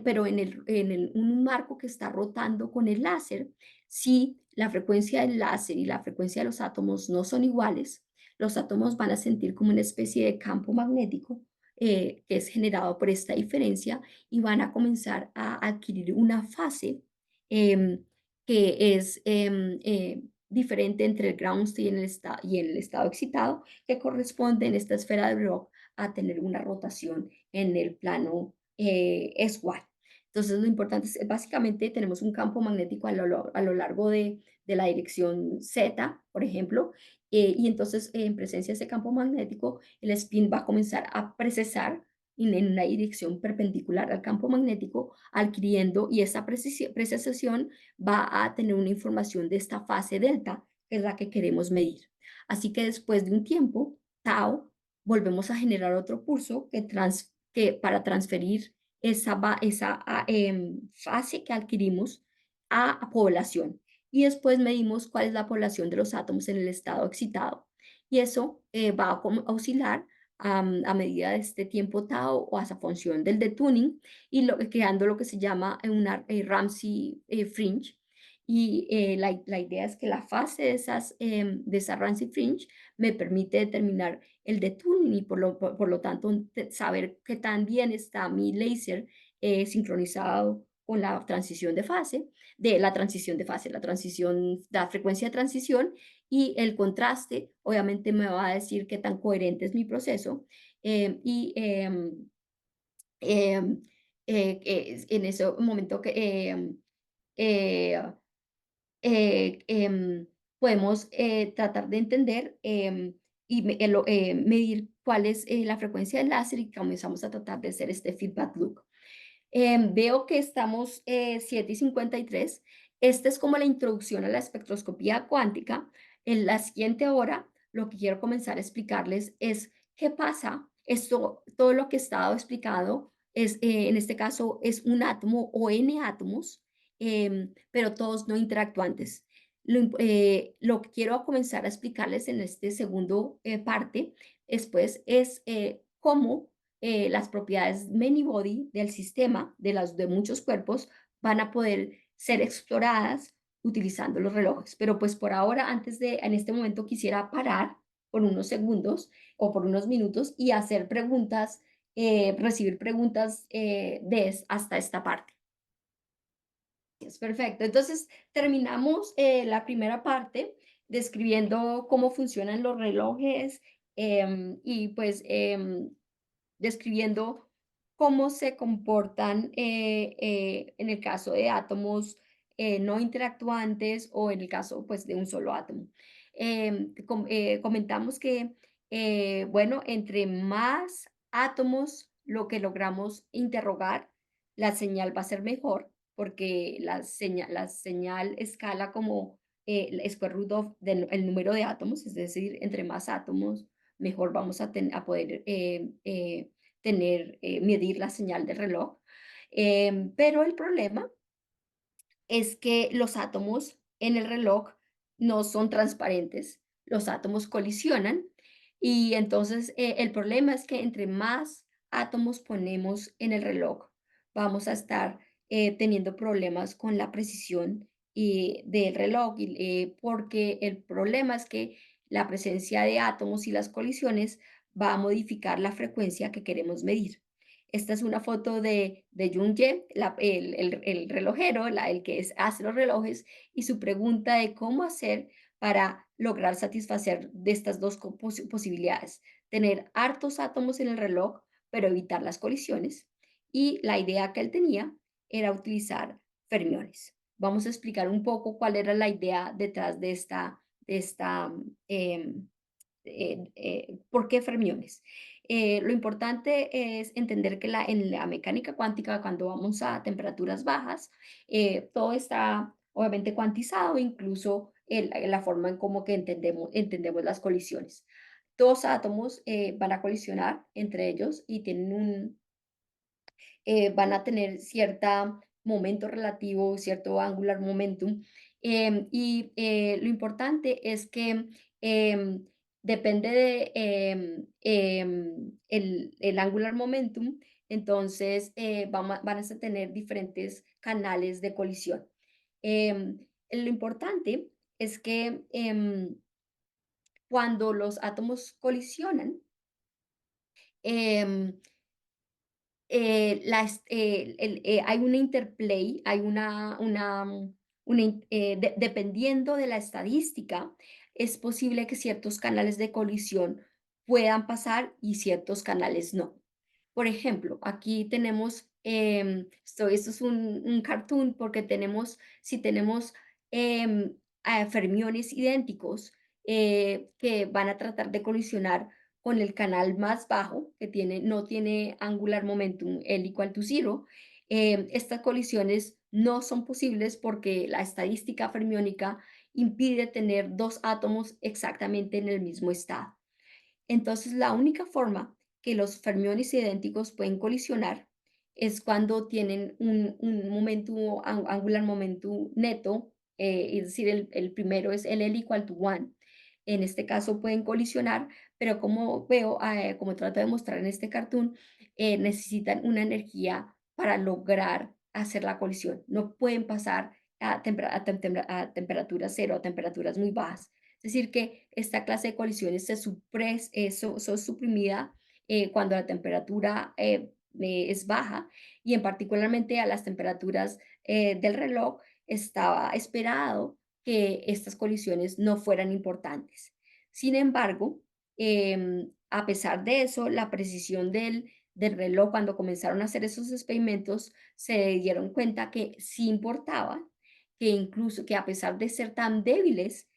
pero un marco que está rotando con el láser, si la frecuencia del láser y la frecuencia de los átomos no son iguales, los átomos van a sentir como una especie de campo magnético que es generado por esta diferencia y van a comenzar a adquirir una fase em, que es diferente entre el ground state y en el estado excitado, que corresponde en esta esfera de Bloch a tener una rotación en el plano S1. Entonces, lo importante es, básicamente, tenemos un campo magnético a lo largo de la dirección Z, por ejemplo, y entonces, en presencia de ese campo magnético, el spin va a comenzar a precesar en una dirección perpendicular al campo magnético, adquiriendo, y esa precesión va a tener una información de esta fase delta, que es la que queremos medir. Así que después de un tiempo, tau, volvemos a generar otro pulso que para transferir esa fase que adquirimos a población. Y después medimos cuál es la población de los átomos en el estado excitado. Y eso va a oscilar a medida de este tiempo tau o a esa función del detuning y creando lo que se llama una Ramsey fringe. Y la idea es que la fase de esa Ramsey fringe me permite determinar el detuning y por lo tanto saber qué tan bien está mi láser sincronizado con la transición de fase, de la transición de fase, la transición, la frecuencia de transición y el contraste, obviamente me va a decir qué tan coherente es mi proceso eh, y em, en ese momento que eh, podemos tratar de entender medir cuál es la frecuencia del láser y comenzamos a tratar de hacer este feedback loop. Veo que estamos 7:53. Esta es como la introducción a la espectroscopía cuántica. En la siguiente hora, lo que quiero comenzar a explicarles es qué pasa. Esto, todo lo que he estado explicado es, en este caso, es un átomo o n átomos, pero todos no interactuantes. Lo que quiero comenzar a explicarles en este segundo parte después es cómo las propiedades many body del sistema, de muchos cuerpos, van a poder ser exploradas utilizando los relojes. Pero pues por ahora, en este momento quisiera parar por unos segundos o por unos minutos y hacer preguntas, recibir preguntas hasta esta parte. Es perfecto. Entonces, terminamos la primera parte describiendo cómo funcionan los relojes y pues describiendo cómo se comportan en el caso de átomos no interactuantes o en el caso pues de un solo átomo. Comentamos que, bueno, entre más átomos lo que logramos interrogar, la señal va a ser mejor porque la señal escala como el square root of el número de átomos, es decir, entre más átomos, mejor vamos a poder medir la señal del reloj. Pero el problema es que los átomos en el reloj no son transparentes, los átomos colisionan y entonces el problema es que entre más átomos ponemos en el reloj, vamos a estar teniendo problemas con la precisión del reloj, porque el problema es que la presencia de átomos y las colisiones va a modificar la frecuencia que queremos medir. Esta es una foto de Jung-Ye, el relojero, el que hace los relojes, y su pregunta de cómo hacer para lograr satisfacer de estas dos posibilidades. Tener hartos átomos en el reloj, pero evitar las colisiones. Y la idea que él tenía era utilizar fermiones. Vamos a explicar un poco cuál era la idea detrás em, ¿por qué fermiones? Lo importante es entender que en la mecánica cuántica, cuando vamos a temperaturas bajas, todo está obviamente cuantizado, incluso la forma en cómo que entendemos las colisiones. Dos átomos van a colisionar entre ellos y van a tener cierto momento relativo, cierto angular momentum. Lo importante es que em, depende de el angular momentum, entonces van a tener diferentes canales de colisión. Lo importante es que cuando los átomos colisionan, em, hay una interplay, hay dependiendo de la estadística, es posible que ciertos canales de colisión puedan pasar y ciertos canales no. Por ejemplo, aquí tenemos, esto es un cartoon porque si tenemos fermiones idénticos que van a tratar de colisionar con el canal más bajo, que no tiene angular momentum L igual to zero, estas colisiones no son posibles porque la estadística fermiónica impide tener dos átomos exactamente en el mismo estado. Entonces, la única forma que los fermiones idénticos pueden colisionar es cuando tienen un angular momentum neto, es decir, el primero es el L igual to 1. En este caso pueden colisionar, pero como veo, como trato de mostrar en este cartoon, necesitan una energía para lograr hacer la colisión. No pueden pasar a temperaturas cero, a temperaturas muy bajas. Es decir, que esta clase de colisiones son suprimida cuando la temperatura es baja y en particularmente a las temperaturas del reloj estaba esperado que estas colisiones no fueran importantes. Sin embargo, a pesar de eso, la precisión del reloj, cuando comenzaron a hacer esos experimentos, se dieron cuenta que sí importaba, que incluso que a pesar de ser tan débiles,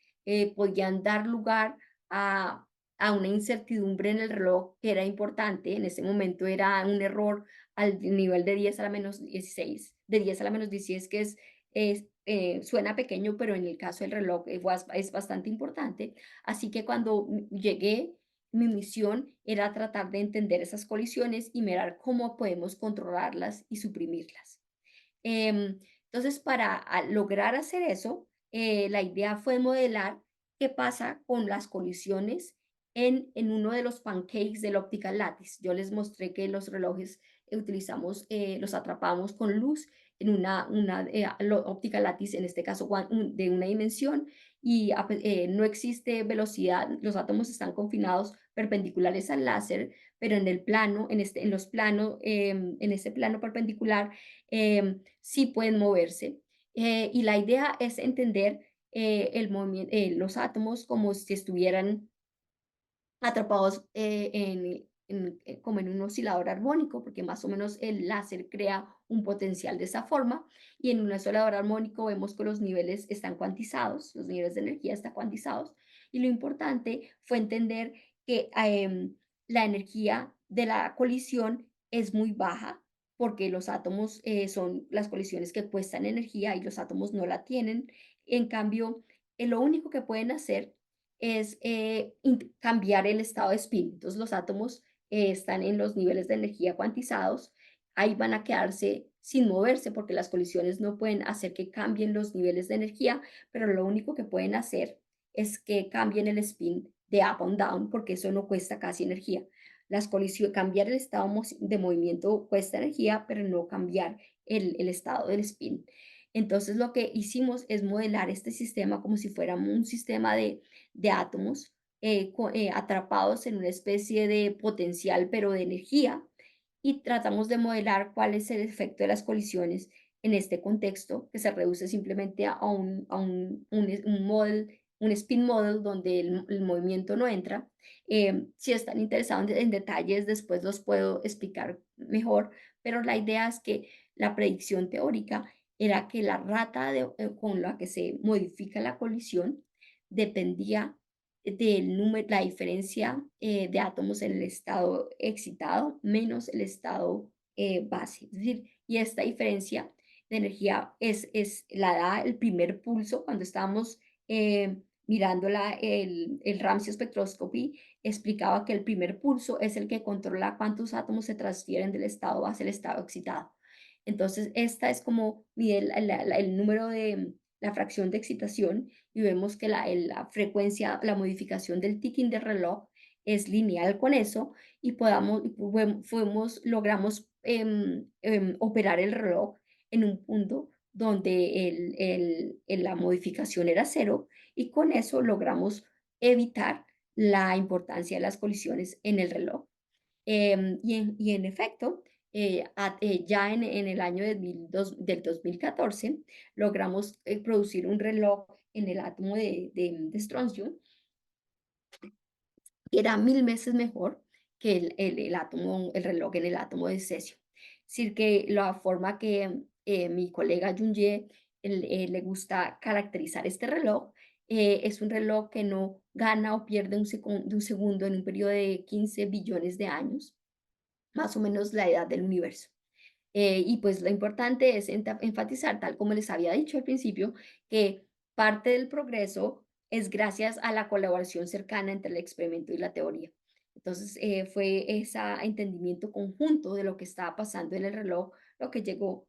podían dar lugar a, a una incertidumbre en el reloj que era importante. En ese momento era un error al nivel de 10 a la menos 16, de 10 a la menos 16, que suena pequeño, pero en el caso del reloj es bastante importante. Así que cuando llegué, mi misión era tratar de entender esas colisiones y mirar cómo podemos controlarlas y suprimirlas. Em, entonces, para lograr hacer eso, la idea fue modelar qué pasa con las colisiones en uno de los pancakes del optical lattice. Yo les mostré que los relojes los atrapamos con luz en optical lattice, en este caso de una dimensión, y no existe velocidad, los átomos están confinados perpendiculares al láser, pero en el plano, en los planos, en ese plano perpendicular, sí pueden moverse. Y la idea es entender los átomos como si estuvieran atrapados como en un oscilador armónico, porque más o menos el láser crea un potencial de esa forma, y en un oscilador armónico vemos que los niveles están cuantizados, los niveles de energía están cuantizados, y lo importante fue entender que la energía de la colisión es muy baja, porque los átomos son las colisiones que cuestan energía y los átomos no la tienen. En cambio, lo único que pueden hacer es cambiar el estado de spin. Entonces los átomos están en los niveles de energía cuantizados, ahí van a quedarse sin moverse porque las colisiones no pueden hacer que cambien los niveles de energía, pero lo único que pueden hacer es que cambien el spin de up and down porque eso no cuesta casi energía. Cambiar el estado de movimiento cuesta energía, pero no cambiar el estado del spin. Entonces lo que hicimos es modelar este sistema como si fuera un sistema de átomos atrapados en una especie de potencial, pero de energía, y tratamos de modelar cuál es el efecto de las colisiones en este contexto, que se reduce simplemente un spin model donde el movimiento no entra. Si están interesados en detalles, después los puedo explicar mejor, pero la idea es que la predicción teórica era que la con la que se modifica la colisión dependía la diferencia de átomos en el estado excitado menos el estado base. Es decir, y esta diferencia de energía la da el primer pulso cuando estábamos mirando el Ramsey Spectroscopy, explicaba que el primer pulso es el que controla cuántos átomos se transfieren del estado base al estado excitado. Entonces, esta es como mide el número de la fracción de excitación y vemos que la frecuencia, la modificación del ticking del reloj es lineal con eso y logramos operar el reloj en un punto donde la modificación era cero y con eso logramos evitar la importancia de las colisiones en el reloj. Y en efecto, ya en el año del 2014 logramos producir un reloj en el átomo de stroncio que era 1000 veces mejor que el reloj en el átomo de cesio. Es decir, que la forma que mi colega Junye le gusta caracterizar este reloj es un reloj que no gana o pierde de un segundo en un periodo de 15 billones de años, más o menos la edad del universo. Y pues lo importante es enfatizar, tal como les había dicho al principio, que parte del progreso es gracias a la colaboración cercana entre el experimento y la teoría. Entonces, fue ese entendimiento conjunto de lo que estaba pasando en el reloj lo que llegó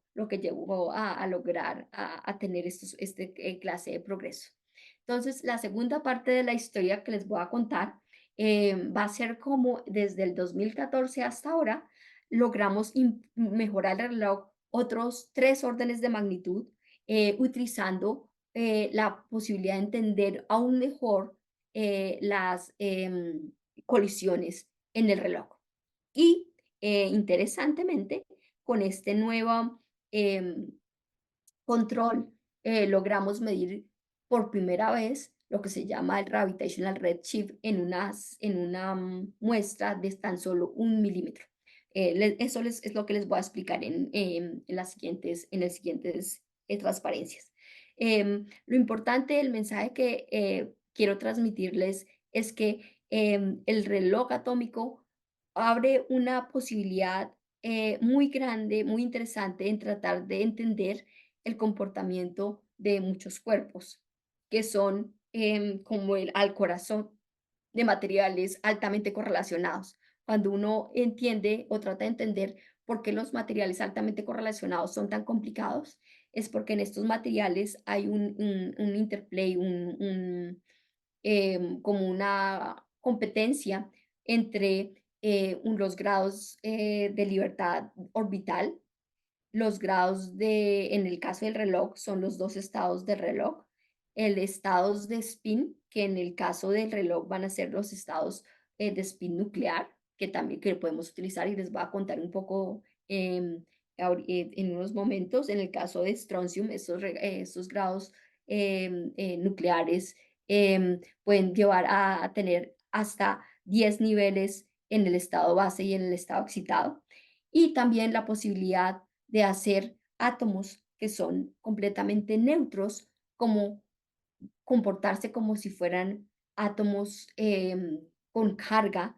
a lograr a tener este clase de progreso. Entonces, la segunda parte de la historia que les voy a contar va a ser como desde el 2014 hasta ahora logramos mejorar el reloj otros 3 órdenes de magnitud utilizando la posibilidad de entender aún mejor las colisiones en el reloj. Y interesantemente, con este nuevo em, control, logramos medir por primera vez lo que se llama el gravitational redshift en una muestra de tan solo 1 milímetro. Es lo que les voy a explicar en las siguientes transparencias. Lo importante, el mensaje que quiero transmitirles es que el reloj atómico abre una posibilidad muy grande, muy interesante en tratar de entender el comportamiento de muchos cuerpos, que son como el al corazón de materiales altamente correlacionados. Cuando uno entiende o trata de entender por qué los materiales altamente correlacionados son tan complicados, es porque en estos materiales hay un interplay, como una competencia entre los grados de libertad orbital, los grados en el caso del reloj, son los dos estados del reloj. El estados de spin, que en el caso del reloj van a ser los estados de spin nuclear, que también que podemos utilizar y les voy a contar un poco en unos momentos. En el caso de strontium, esos grados nucleares pueden llevar a tener hasta 10 niveles en el estado base y en el estado excitado. Y también la posibilidad de hacer átomos que son completamente neutros, como comportarse como si fueran átomos con carga,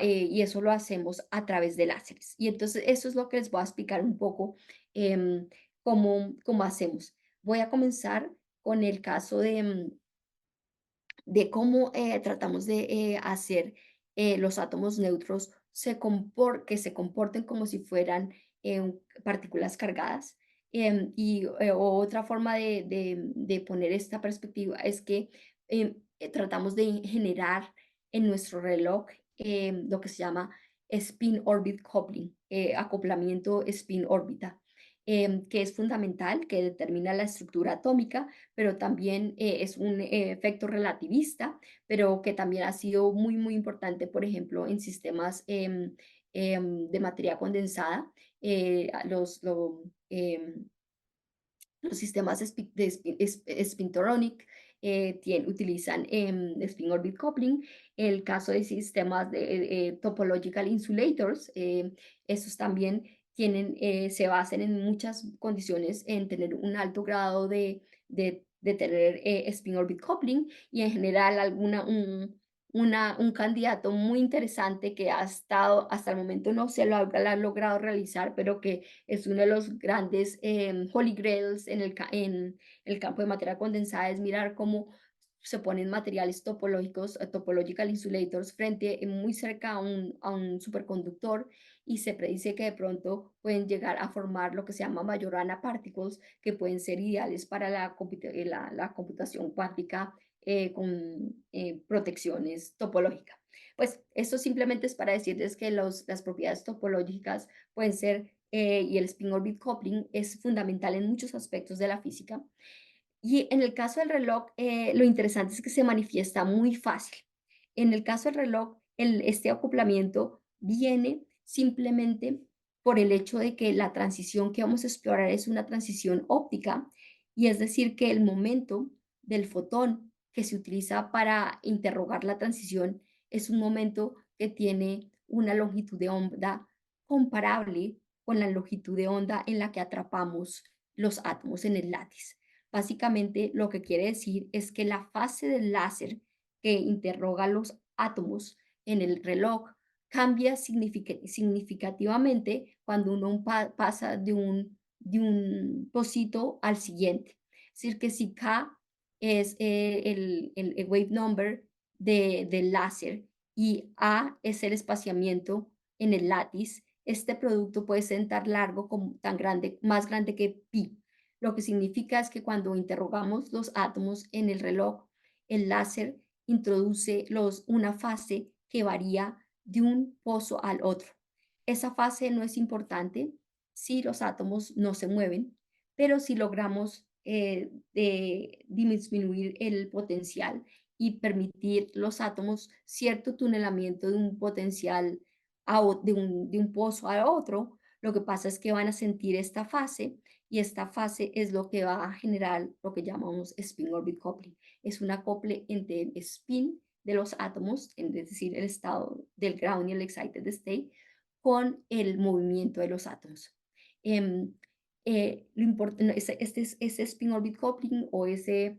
y eso lo hacemos a través de láseres. Y entonces eso es lo que les voy a explicar un poco cómo hacemos. Voy a comenzar con el caso de cómo tratamos de hacer los átomos neutros que se comporten como si fueran partículas cargadas. Otra forma de poner esta perspectiva es que tratamos de generar en nuestro reloj lo que se llama spin orbit coupling, acoplamiento spin órbita, que es fundamental, que determina la estructura atómica, pero también es un efecto relativista, pero que también ha sido muy, muy importante, por ejemplo, en sistemas de materia condensada. Los sistemas spintronic utilizan spin orbit coupling. El caso de sistemas de topological insulators, esos también se basan en muchas condiciones en tener un alto grado de tener spin orbit coupling, y en general un candidato muy interesante que ha estado hasta el momento no se lo ha logrado realizar, pero que es uno de los grandes holy grails en el campo de materia condensada, es mirar cómo se ponen materiales topológicos, topological insulators, muy cerca a un superconductor, y se predice que de pronto pueden llegar a formar lo que se llama Majorana particles, que pueden ser ideales para la computación cuántica con protecciones topológicas. Pues esto simplemente es para decirles que las propiedades topológicas pueden ser, y el spin orbit coupling es fundamental en muchos aspectos de la física. Y en el caso del reloj, lo interesante es que se manifiesta muy fácil. En el caso del reloj, este acoplamiento viene simplemente por el hecho de que la transición que vamos a explorar es una transición óptica, y es decir, que el momento del fotón que se utiliza para interrogar la transición es un momento que tiene una longitud de onda comparable con la longitud de onda en la que atrapamos los átomos en el látiz. Básicamente, lo que quiere decir es que la fase del láser que interroga los átomos en el reloj cambia significativamente cuando uno pasa de un pocito al siguiente. Es decir, que si K es el wave number del láser y A es el espaciamiento en el látiz, este producto puede ser tan largo como tan grande, más grande que pi. Lo que significa es que cuando interrogamos los átomos en el reloj, el láser introduce una fase que varía de un pozo al otro. Esa fase no es importante si los átomos no se mueven, pero si logramos disminuir el potencial y permitir los átomos cierto tunelamiento de un potencial de un pozo a otro, lo que pasa es que van a sentir esta fase y esta fase es lo que va a generar lo que llamamos spin-orbit coupling. Es un acople entre el spin de los átomos, es decir, el estado del ground y el excited state, con el movimiento de los átomos. Em, lo importante, ese spin orbit coupling o ese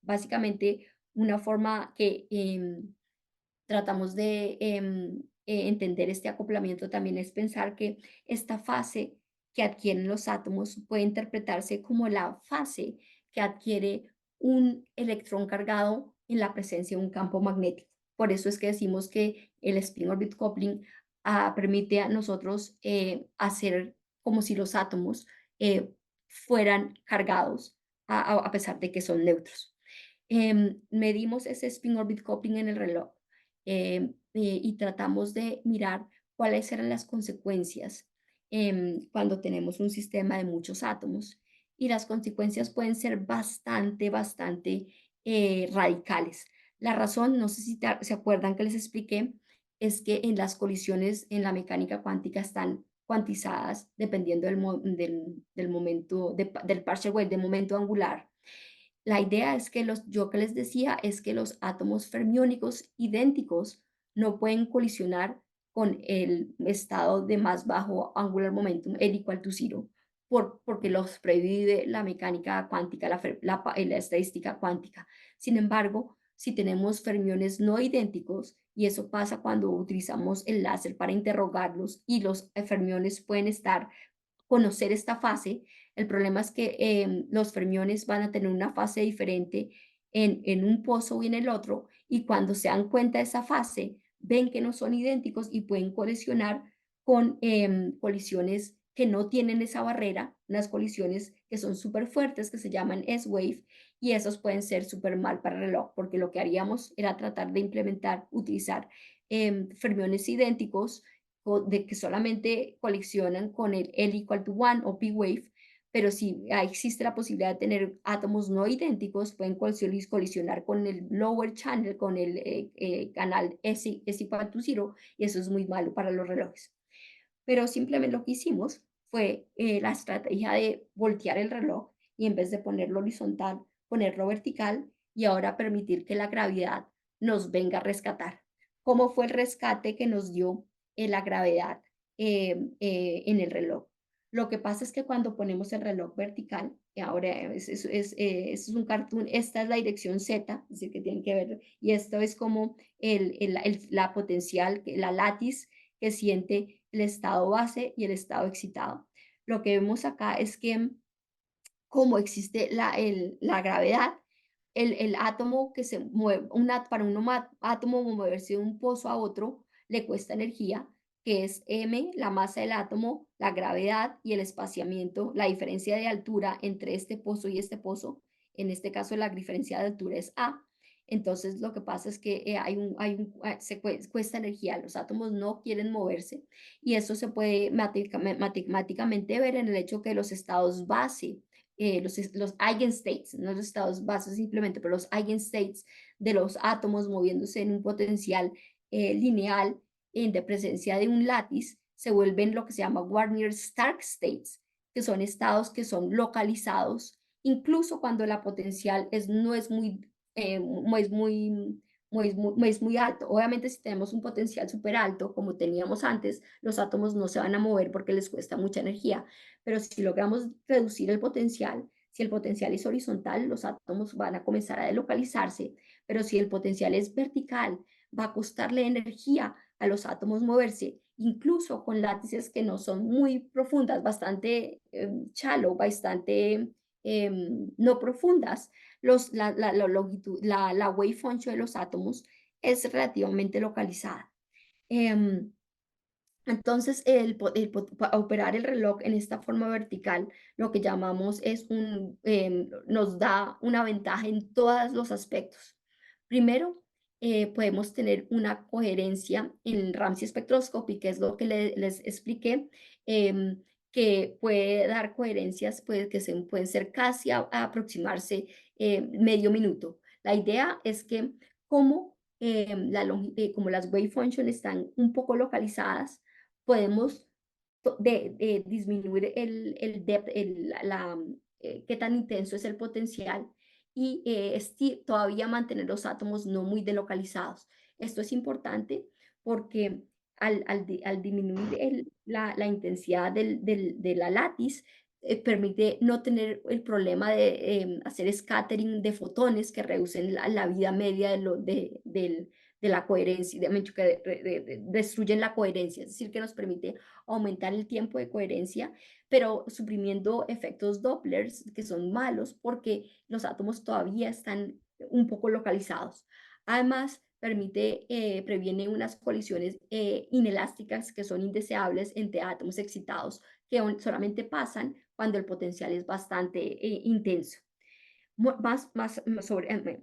básicamente una forma que tratamos de entender este acoplamiento también es pensar que esta fase que adquieren los átomos puede interpretarse como la fase que adquiere un electrón cargado en la presencia de un campo magnético. Por eso es que decimos que el spin orbit coupling permite a nosotros hacer como si los átomos fueran cargados a pesar de que son neutros. Medimos ese spin orbit coupling en el reloj y tratamos de mirar cuáles eran las consecuencias cuando tenemos un sistema de muchos átomos. Y las consecuencias pueden ser bastante radicales. La razón, no sé si se acuerdan que les expliqué, es que en las colisiones en la mecánica cuántica están cuantizadas dependiendo del momento, del partial wave, del momento angular. La idea es que yo que les decía es que los átomos fermiónicos idénticos no pueden colisionar con el estado de más bajo angular momentum, el equal to zero, porque los prohíbe la mecánica cuántica, la estadística cuántica. Sin embargo, si tenemos fermiones no idénticos, y eso pasa cuando utilizamos el láser para interrogarlos y los fermiones pueden conocer esta fase. El problema es que los fermiones van a tener una fase diferente en un pozo y en el otro, y cuando se dan cuenta de esa fase, ven que no son idénticos y pueden colisionar con colisiones que no tienen esa barrera, unas colisiones que son súper fuertes, que se llaman S-wave, y esos pueden ser súper mal para el reloj, porque lo que haríamos era tratar de utilizar fermiones idénticos de que solamente coleccionan con el L equal to one o P-wave, pero si existe la posibilidad de tener átomos no idénticos, pueden colisionar con el lower channel, con el canal S equal to zero, y eso es muy malo para los relojes. Pero simplemente lo que hicimos fue la estrategia de voltear el reloj y en vez de ponerlo horizontal, ponerlo vertical y ahora permitir que la gravedad nos venga a rescatar. ¿Cómo fue el rescate que nos dio la gravedad en el reloj? Lo que pasa es que cuando ponemos el reloj vertical, ahora es un cartoon, esta es la dirección Z, es decir, que tienen que ver, y esto es como la potencial, la látiz que siente el estado base y el estado excitado. Lo que vemos acá es que como existe la gravedad, el átomo que se mueve, para un átomo moverse de un pozo a otro, le cuesta energía, que es m, la masa del átomo, la gravedad y el espaciamiento, la diferencia de altura entre este pozo y este pozo. En este caso, la diferencia de altura es a. Entonces, lo que pasa es que cuesta energía, los átomos no quieren moverse y eso se puede matemáticamente ver en el hecho que los estados base los eigenstates, no los estados bases simplemente, pero los eigenstates de los átomos moviéndose en un potencial lineal de presencia de un látiz, se vuelven lo que se llama Warner-Stark states, que son estados que son localizados, incluso cuando la potencial no es no es no es muy alto. Obviamente, si tenemos un potencial súper alto, como teníamos antes, los átomos no se van a mover porque les cuesta mucha energía. Pero si logramos reducir el potencial, si el potencial es horizontal, los átomos van a comenzar a delocalizarse, pero si el potencial es vertical, va a costarle energía a los átomos moverse, incluso con látices que no son muy profundas, bastante shallow, bastante no profundas. La wave function de los átomos es relativamente localizada. Em, entonces, operar el reloj en esta forma vertical, lo que llamamos nos da una ventaja en todos los aspectos. Primero, podemos tener una coherencia en Ramsey Spectroscopy, que es lo que les expliqué, que puede dar coherencias pueden ser casi a aproximarse medio minuto. La idea es que cómo como las wave function están un poco localizadas, podemos de disminuir el depth, qué tan intenso es el potencial y todavía mantener los átomos no muy delocalizados. Esto es importante porque al disminuir la intensidad de la látiz, permite no tener el problema de hacer scattering de fotones que reducen la vida media de la coherencia, destruyen la coherencia, es decir, que nos permite aumentar el tiempo de coherencia, pero suprimiendo efectos Dopplers que son malos porque los átomos todavía están un poco localizados. Además, previene unas colisiones inelásticas que son indeseables entre átomos excitados que solamente pasan cuando el potencial es bastante intenso.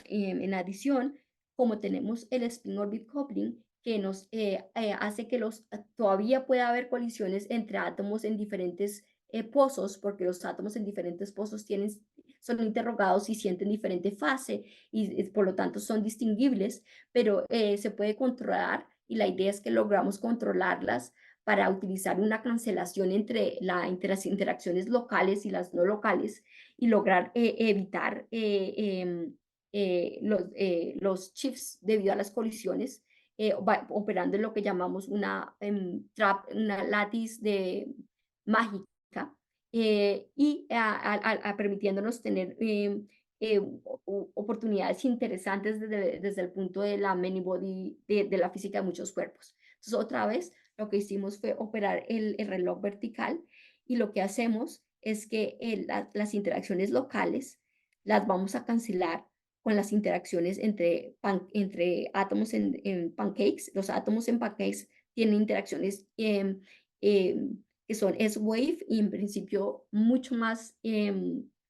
En adición, como tenemos el spin orbit coupling, que nos hace que todavía pueda haber colisiones entre átomos en diferentes pozos, porque los átomos en diferentes pozos son interrogados y sienten diferente fase y por lo tanto son distinguibles, pero se puede controlar y la idea es que logramos controlarlas para utilizar una cancelación entre las interacciones locales y las no locales y lograr evitar los chips debido a las colisiones, operando en lo que llamamos una látiz mágica permitiéndonos tener oportunidades interesantes desde el punto de la many body, de la física de muchos cuerpos. Entonces, otra vez, lo que hicimos fue operar el reloj vertical y lo que hacemos es que las interacciones locales las vamos a cancelar con las interacciones entre átomos en pancakes. Los átomos en pancakes tienen interacciones que son S-wave y en principio mucho más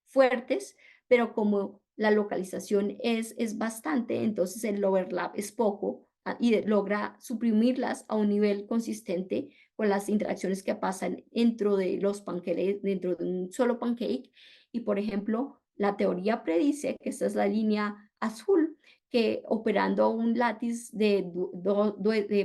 fuertes, pero como la localización es bastante, entonces el overlap es poco y logra suprimirlas a un nivel consistente con las interacciones que pasan dentro de los pancakes, dentro de un solo pancake. Y por ejemplo, la teoría predice, que esta es la línea azul, que operando un látiz de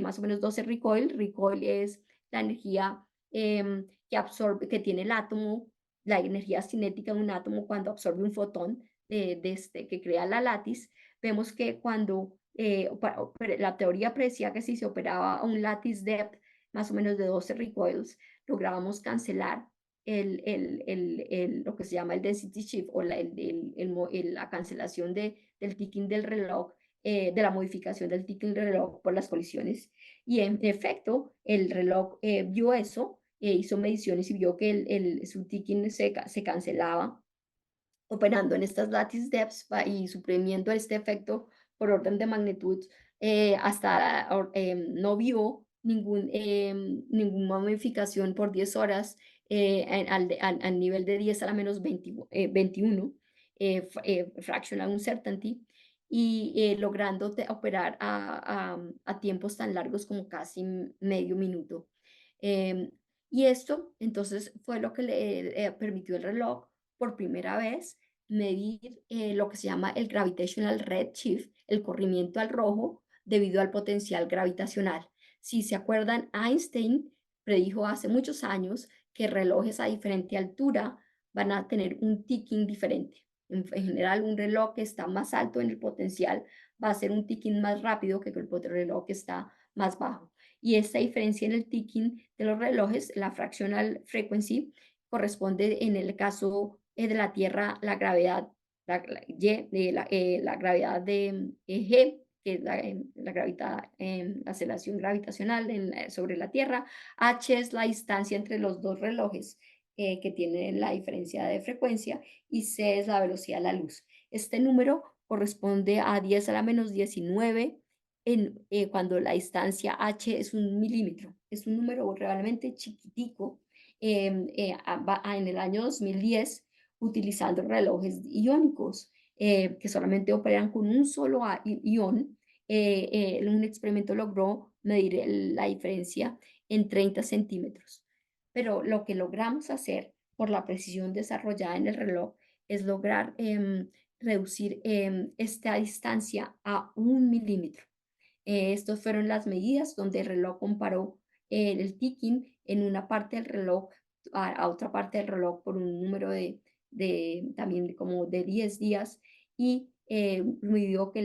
más o menos 12 recoil es la energía que tiene el átomo, la energía cinética de un átomo cuando absorbe un fotón que crea la látiz, vemos que cuando la teoría predecía que si se operaba a un lattice depth más o menos de 12 recoils, lográbamos cancelar lo que se llama el density shift o la cancelación del ticking del reloj, de la modificación del ticking del reloj por las colisiones. Y en efecto, el reloj vio eso, hizo mediciones y vio que su ticking se cancelaba operando en estas lattice depths y suprimiendo este efecto por orden de magnitud no vio ninguna modificación por 10 horas al nivel de 10 a la menos 21 fractional uncertainty y logrando operar a tiempos tan largos como casi medio minuto. Em, y esto entonces fue lo que le permitió el reloj por primera vez medir lo que se llama el gravitational redshift, el corrimiento al rojo debido al potencial gravitacional. Si se acuerdan, Einstein predijo hace muchos años que relojes a diferente altura van a tener un ticking diferente. En general, un reloj que está más alto en el potencial va a ser un ticking más rápido que el reloj que está más bajo. Y esta diferencia en el ticking de los relojes, la fractional frequency, corresponde en el caso de la Tierra, la gravedad, la gravedad de G, que es la aceleración gravitacional sobre la Tierra. H es la distancia entre los dos relojes que tienen la diferencia de frecuencia y C es la velocidad de la luz. Este número corresponde a 10 a la menos 19 cuando la distancia H es 1 milímetro. Es un número realmente chiquitico. En el año 2010 utilizando relojes iónicos que solamente operan con un solo ión. Un experimento logró medir la diferencia en 30 centímetros. Pero lo que logramos hacer por la precisión desarrollada en el reloj es lograr reducir esta distancia a 1 milímetro. Estas fueron las medidas donde el reloj comparó el ticking en una parte del reloj a otra parte del reloj por un número de también como de 10 días y midió que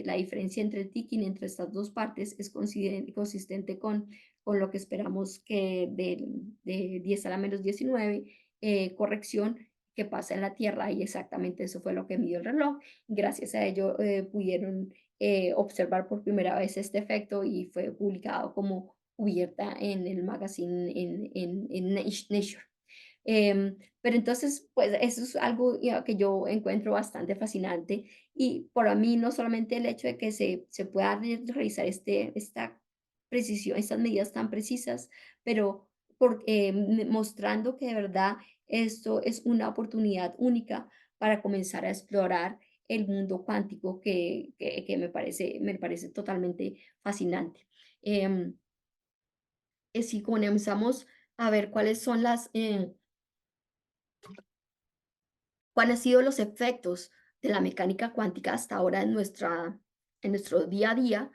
la diferencia entre el ticking entre estas dos partes es consistente con lo que esperamos que de 10 a la menos 19 corrección que pasa en la Tierra y exactamente eso fue lo que midió el reloj. Gracias a ello pudieron observar por primera vez este efecto y fue publicado como cubierta en el magazine en Nature. Pero entonces, pues eso es algo ya que yo encuentro bastante fascinante y para mí no solamente el hecho de que se pueda realizar esta precisión, estas medidas tan precisas, pero mostrando que de verdad esto es una oportunidad única para comenzar a explorar el mundo cuántico que me parece totalmente fascinante. Em, si comenzamos a ver cuáles son cuáles han sido los efectos de la mecánica cuántica hasta ahora en nuestro día a día,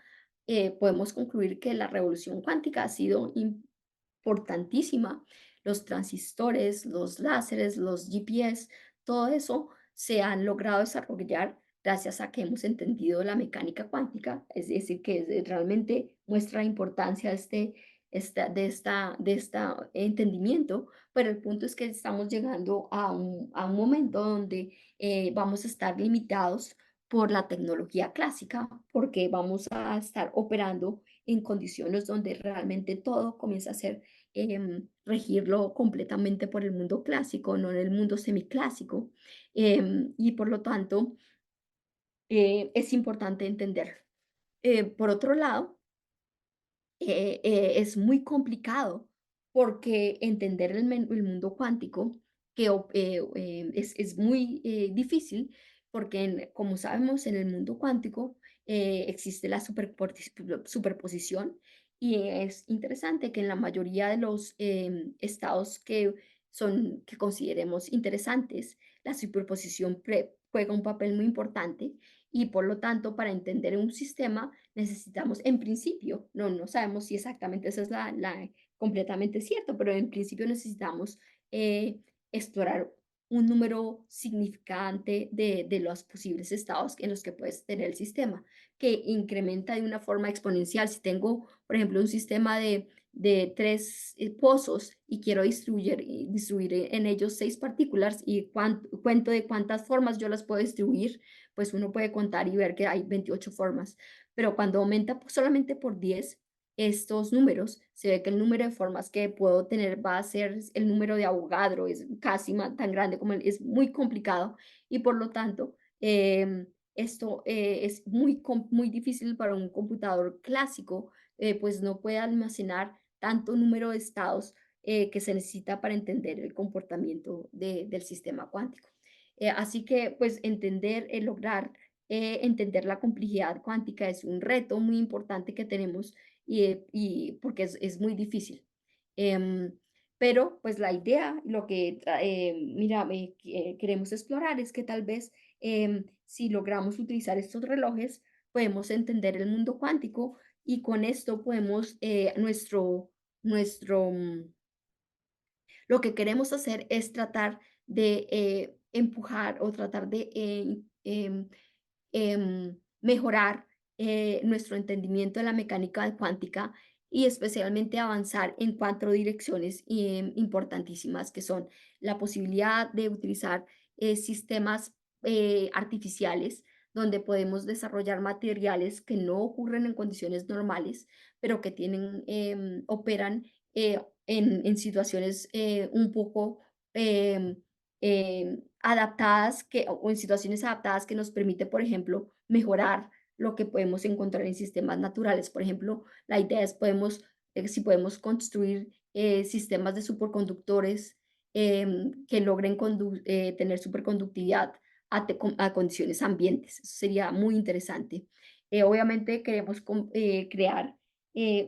podemos concluir que la revolución cuántica ha sido importantísima. Los transistores, los láseres, los GPS, todo eso se han logrado desarrollar gracias a que hemos entendido la mecánica cuántica, es decir, que realmente muestra la importancia de esta entendimiento, pero el punto es que estamos llegando a un momento donde vamos a estar limitados por la tecnología clásica, porque vamos a estar operando en condiciones donde realmente todo comienza a ser regirlo completamente por el mundo clásico, no en el mundo semiclásico. Y por lo tanto, es importante entender. Por otro lado, es muy complicado porque entender el mundo cuántico es muy difícil porque, como sabemos, en el mundo cuántico existe la superposición y es interesante que en la mayoría de los estados que consideremos interesantes, la superposición juega un papel muy importante y por lo tanto, para entender un sistema, necesitamos, en principio, no sabemos si exactamente eso es completamente cierto, pero en principio necesitamos eh, explorar un número significante de los posibles estados en los que puedes tener el sistema, que incrementa de una forma exponencial. Si tengo, por ejemplo, un sistema de tres pozos y quiero distribuir en ellos seis partículas y cuento de cuántas formas yo las puedo distribuir, pues uno puede contar y ver que hay 28 formas, pero cuando aumenta solamente por 10 estos números, se ve que el número de formas que puedo tener va a ser el número de Avogadro, es casi tan grande como es muy complicado y por lo tanto esto es muy difícil para un computador clásico, pues no puede almacenar tanto número de estados que se necesita para entender el comportamiento del sistema cuántico. Así que, pues, lograr entender la complejidad cuántica es un reto muy importante que tenemos y porque es muy difícil. Em, pero, pues, la idea, lo que mira, queremos explorar es que tal vez si logramos utilizar estos relojes, podemos entender el mundo cuántico y con esto podemos, nuestro, lo que queremos hacer es tratar de empujar o tratar de mejorar nuestro entendimiento de la mecánica cuántica y especialmente avanzar en cuatro direcciones importantísimas que son la posibilidad de utilizar sistemas artificiales donde podemos desarrollar materiales que no ocurren en condiciones normales, pero que operan en situaciones un poco adaptadas o en situaciones adaptadas que nos permite, por ejemplo, mejorar lo que podemos encontrar en sistemas naturales. Por ejemplo, la idea es si podemos construir sistemas de superconductores que logren tener superconductividad a condiciones ambientes. Eso sería muy interesante. Obviamente queremos crear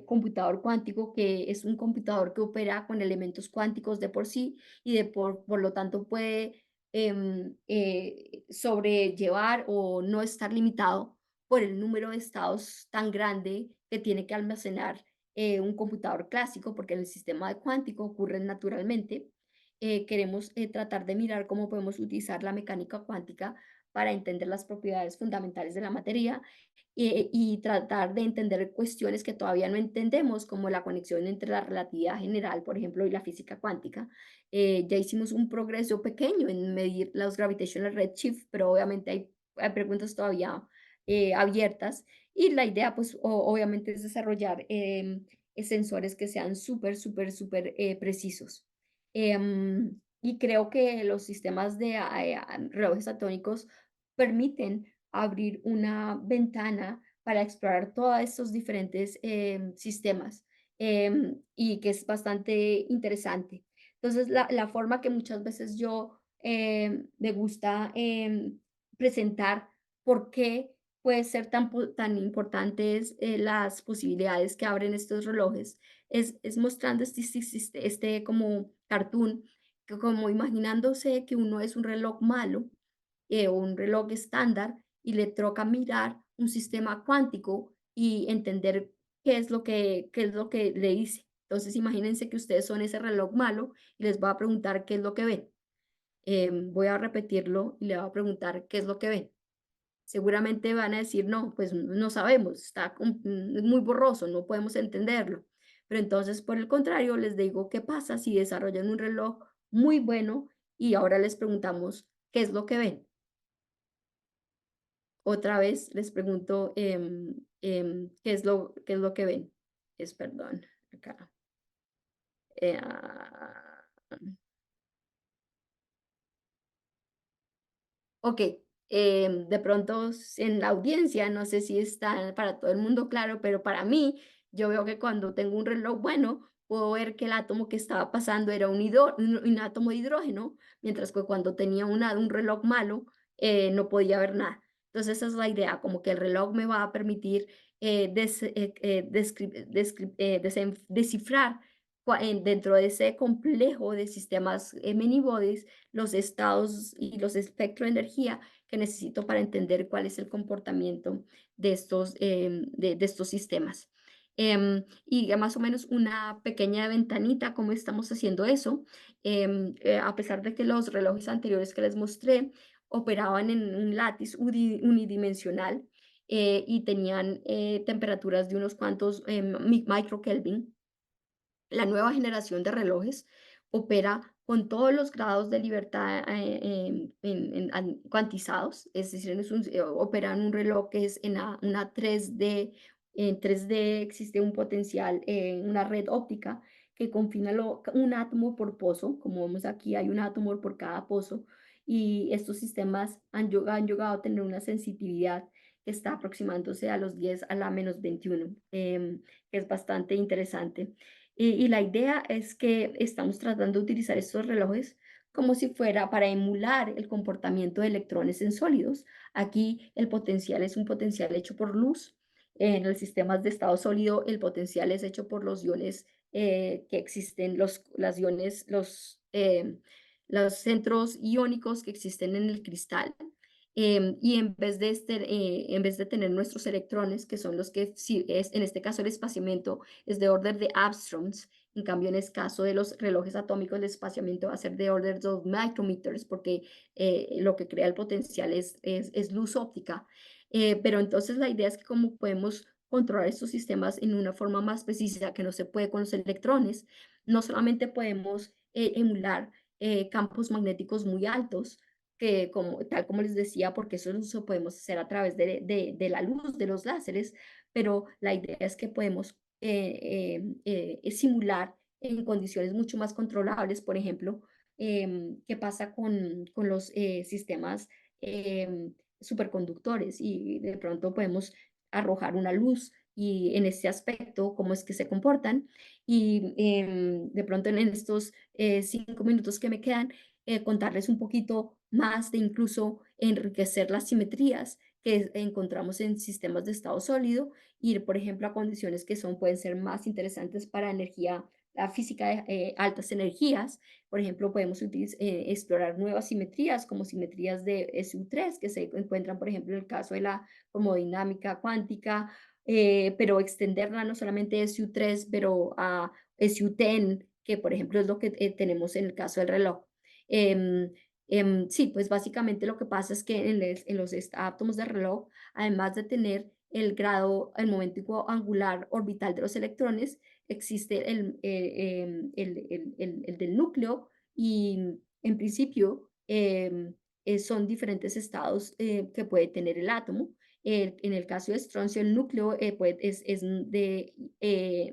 computador cuántico, que es un computador que opera con elementos cuánticos de por sí y por lo tanto puede sobrellevar o no estar limitado por el número de estados tan grande que tiene que almacenar un computador clásico, porque en el sistema de cuántico ocurren naturalmente. Queremos tratar de mirar cómo podemos utilizar la mecánica cuántica para entender las propiedades fundamentales de la materia y tratar de entender cuestiones que todavía no entendemos, como la conexión entre la relatividad general, por ejemplo, y la física cuántica. Ya hicimos un progreso pequeño en medir los gravitational redshift, pero obviamente hay preguntas todavía abiertas y la idea, pues, obviamente es desarrollar sensores que sean súper, súper, súper precisos. Y creo que los sistemas de relojes atómicos permiten abrir una ventana para explorar todos estos diferentes sistemas y que es bastante interesante. Entonces, la forma que muchas veces yo me gusta presentar por qué puede ser tan importantes las posibilidades que abren estos relojes es mostrando este como cartoon, que como imaginándose que uno es un reloj malo o un reloj estándar y le toca mirar un sistema cuántico y entender qué es lo que le dice. Entonces, imagínense que ustedes son ese reloj malo y les voy a preguntar qué es lo que ven. Voy a repetirlo y le voy a preguntar qué es lo que ven. Seguramente van a decir, no, pues no sabemos, es muy borroso, no podemos entenderlo. Pero entonces, por el contrario, les digo, ¿qué pasa si desarrollan un reloj muy bueno y ahora les preguntamos qué es lo que ven? Otra vez les pregunto, qué es lo que ven? Perdón, acá. eh, ah, Ok, de pronto en la audiencia, no sé si está para todo el mundo claro, pero para mí, yo veo que cuando tengo un reloj bueno, puedo ver que el átomo que estaba pasando era un átomo de hidrógeno, mientras que cuando tenía un reloj malo, no podía ver nada. Entonces, esa es la idea, como que el reloj me va a permitir descifrar dentro de ese complejo de sistemas many bodies los estados y los espectros de energía que necesito para entender cuál es el comportamiento de de estos sistemas. Y ya más o menos una pequeña ventanita, cómo estamos haciendo eso, a pesar de que los relojes anteriores que les mostré operaban en un látiz unidimensional y tenían temperaturas de unos cuantos microkelvin. La nueva generación de relojes opera con todos los grados de libertad cuantizados, es decir, opera en un reloj que es en una 3D. En 3D existe un potencial, una red óptica que confina un átomo por pozo, como vemos aquí, hay un átomo por cada pozo, y estos sistemas han llegado a tener una sensitividad que está aproximándose a los 10 a la -21, que es bastante interesante. Y la idea es que estamos tratando de utilizar estos relojes como si fuera para emular el comportamiento de electrones en sólidos. Aquí el potencial es un potencial hecho por luz. En los sistemas de estado sólido, el potencial es hecho por los iones que existen, las iones, los centros iónicos que existen en el cristal. Y en vez de tener nuestros electrones, que son los que, si es, en este caso el espaciamiento es de orden de angstroms. En cambio, en el caso de los relojes atómicos, el espaciamiento va a ser de orden de micrometers, porque lo que crea el potencial es luz óptica. Pero entonces la idea es que como podemos controlar estos sistemas en una forma más precisa que no se puede con los electrones, no solamente podemos emular campos magnéticos muy altos, que tal como les decía, porque eso lo podemos hacer a través de la luz, de los láseres, pero la idea es que podemos simular en condiciones mucho más controlables, por ejemplo, qué pasa con los sistemas superconductores y de pronto podemos arrojar una luz y en este aspecto, cómo es que se comportan. Y de pronto en estos 5 minutos que me quedan, contarles un poquito más de incluso enriquecer las simetrías que encontramos en sistemas de estado sólido, ir, por ejemplo, a condiciones que pueden ser más interesantes para energía la física de altas energías. Por ejemplo, podemos explorar nuevas simetrías como simetrías de SU3 que se encuentran, por ejemplo, en el caso de la cromodinámica cuántica, pero extenderla no solamente a SU3, pero a SU10, que por ejemplo es lo que tenemos en el caso del reloj. Em, sí, pues básicamente lo que pasa es que en los átomos del reloj, además de tener el grado, el momento angular orbital de los electrones, existe el del núcleo y en principio son diferentes estados que puede tener el átomo. En el caso de estroncio, el núcleo es de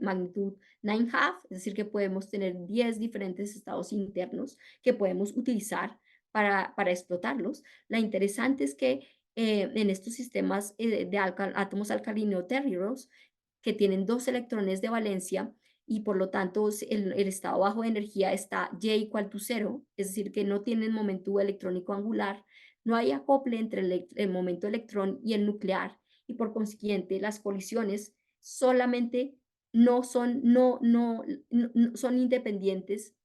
magnitud 9 half, es decir, que podemos tener 10 diferentes estados internos que podemos utilizar para explotarlos. La interesante es que en estos sistemas de átomos alcalino-telluros que tienen dos electrones de valencia y por lo tanto el estado bajo de energía está Y igual to cero, es decir, que no tienen momento electrónico angular, no hay acople entre el momento electrón y el nuclear y por consiguiente las colisiones solamente no son independientes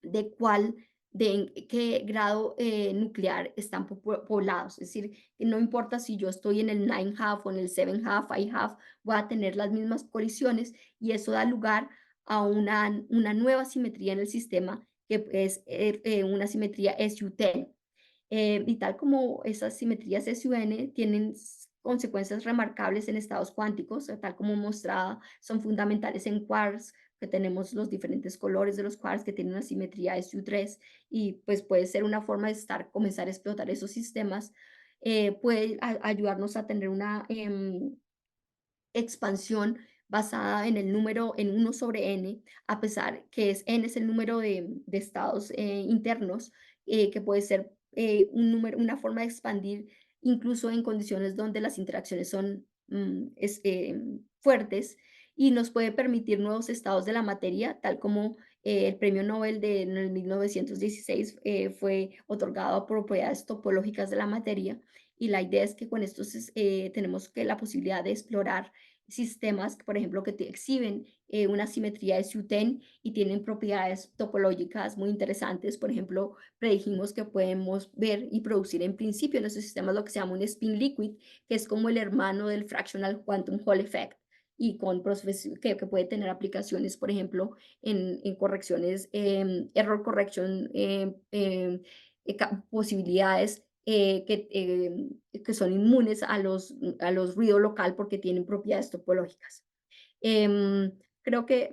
de cuál, de en qué grado nuclear están poblados. Es decir, que no importa si yo estoy en el 9 half o en el 7 half, 5 half, voy a tener las mismas colisiones y eso da lugar a una nueva simetría en el sistema que es una simetría SU10. Y tal como esas simetrías SUN tienen consecuencias remarcables en estados cuánticos, tal como mostrada, son fundamentales en quarks, que tenemos los diferentes colores de los quarks que tienen una simetría SU3 y pues puede ser una forma de comenzar a explotar esos sistemas, puede ayudarnos a tener una expansión basada en el número en 1/n, a pesar que n es el número de estados internos, que puede ser una forma de expandir incluso en condiciones donde las interacciones son fuertes y nos puede permitir nuevos estados de la materia, tal como el premio Nobel en el 1916 fue otorgado a propiedades topológicas de la materia. Y la idea es que con esto tenemos que la posibilidad de explorar sistemas, por ejemplo, que exhiben una simetría de Sutton y tienen propiedades topológicas muy interesantes. Por ejemplo, predijimos que podemos ver y producir en principio en esos sistemas lo que se llama un spin liquid, que es como el hermano del fractional quantum Hall effect y que puede tener aplicaciones, por ejemplo, en correcciones, error correction, posibilidades que son inmunes a los ruido local porque tienen propiedades topológicas. Creo que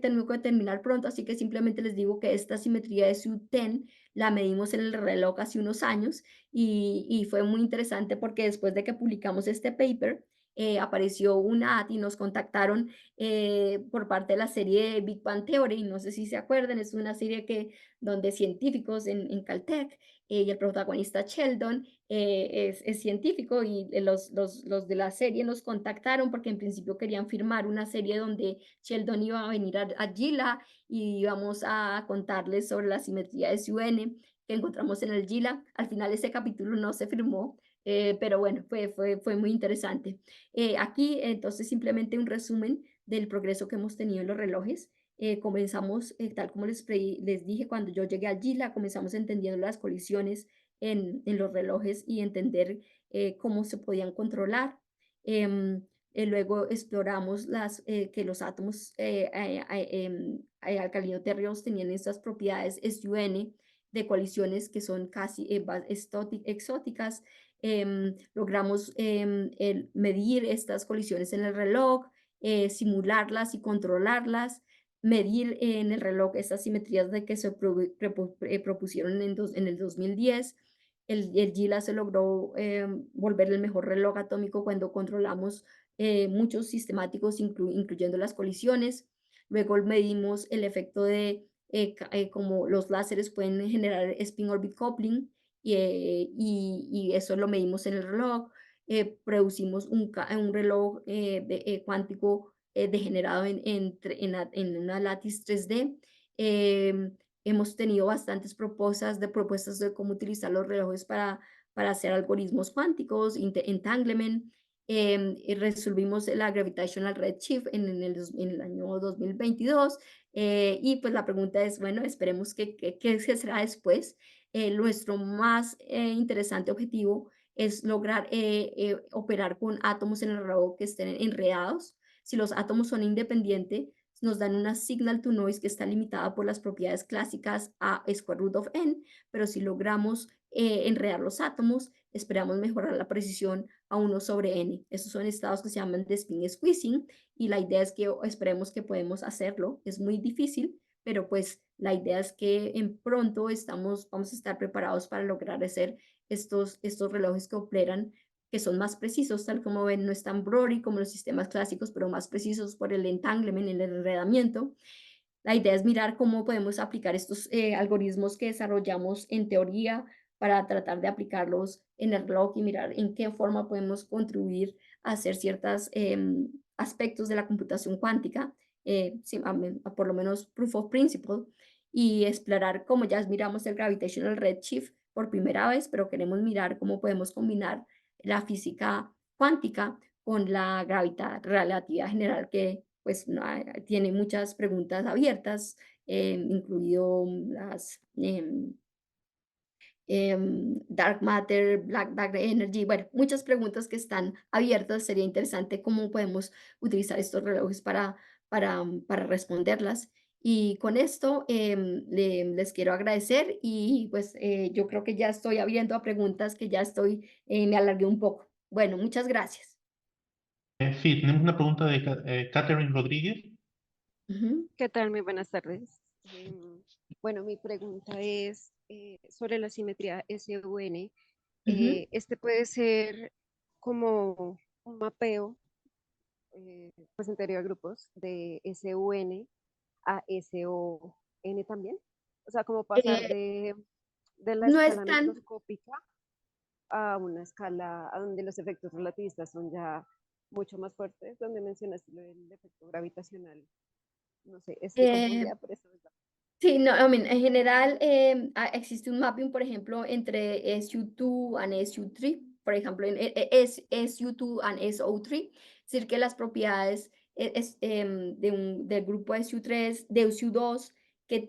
tengo que terminar pronto, así que simplemente les digo que esta simetría de SU10 la medimos en el reloj hace unos años y fue muy interesante porque después de que publicamos este paper, apareció una ad y nos contactaron por parte de la serie Big Bang Theory, no sé si se acuerdan, es una serie donde científicos en Caltech y el protagonista Sheldon es científico y los de la serie nos contactaron porque en principio querían firmar una serie donde Sheldon iba a venir a Gila y íbamos a contarles sobre la simetría de SUN que encontramos en el Gila. Al final ese capítulo no se firmó, pero bueno, fue muy interesante. Aquí entonces simplemente un resumen del progreso que hemos tenido en los relojes. Comenzamos, tal como les dije, cuando yo llegué al Gila, comenzamos entendiendo las colisiones los relojes y entender cómo se podían controlar. Luego exploramos que los átomos alcalino-telluros tenían estas propiedades SUN de colisiones que son casi exóticas. Logramos medir estas colisiones en el reloj, simularlas y controlarlas, medir en el reloj estas simetrías de que se propusieron en el 2010. El GILA se logró volver el mejor reloj atómico cuando controlamos muchos sistemáticos, incluyendo las colisiones. Luego medimos el efecto de cómo los láseres pueden generar spin orbit coupling y eso lo medimos en el reloj. Producimos un reloj cuántico degenerado en una látiz 3D. Hemos tenido bastantes propuestas de cómo utilizar los relojes para hacer algoritmos cuánticos, entanglement. y resolvimos la gravitational redshift en el año 2022. Y pues la pregunta es, bueno, esperemos que será después. Nuestro más interesante objetivo es lograr operar con átomos en el reloj que estén enredados. Si los átomos son independientes, nos dan una signal to noise que está limitada por las propiedades clásicas a square root of n, pero si logramos enredar los átomos, esperamos mejorar la precisión a 1/n. Estos son estados que se llaman de spin squeezing y la idea es que esperemos que podemos hacerlo. Es muy difícil, pero pues la idea es que en pronto vamos a estar preparados para lograr hacer estos relojes que operan, que son más precisos, tal como ven, no es tan Brody como los sistemas clásicos, pero más precisos por el entanglement, el enredamiento. La idea es mirar cómo podemos aplicar estos algoritmos que desarrollamos en teoría para tratar de aplicarlos en el blog y mirar en qué forma podemos contribuir a hacer ciertos aspectos de la computación cuántica, sí, por lo menos proof of principle, y explorar cómo ya miramos el gravitational redshift por primera vez, pero queremos mirar cómo podemos combinar la física cuántica con la gravedad, relatividad general, que pues tiene muchas preguntas abiertas, incluido las dark matter, dark energy, bueno, muchas preguntas que están abiertas. Sería interesante cómo podemos utilizar estos relojes para responderlas. Y con esto les quiero agradecer y pues yo creo que ya estoy abriendo a preguntas que ya me alargué un poco. Bueno, muchas gracias. Sí, tenemos una pregunta de Catherine Rodríguez. Ujú, ¿Qué tal? Muy buenas tardes. Bueno, mi pregunta es sobre la simetría SUN. ujú. Este puede ser como un mapeo, pues en grupos de SUN a SON también. O sea, como pasar Eh, de la no es escala tan, microscópica a una escala a donde los efectos relativistas son ya mucho más fuertes, donde mencionaste lo del efecto gravitacional. No sé, estoy eh, confundida, por eso. sí, no, en general, existe un mapping, por ejemplo, entre SU2 and SU3, por ejemplo, SU2 and SO3, es decir, que las propiedades del grupo SU3, de SU2, que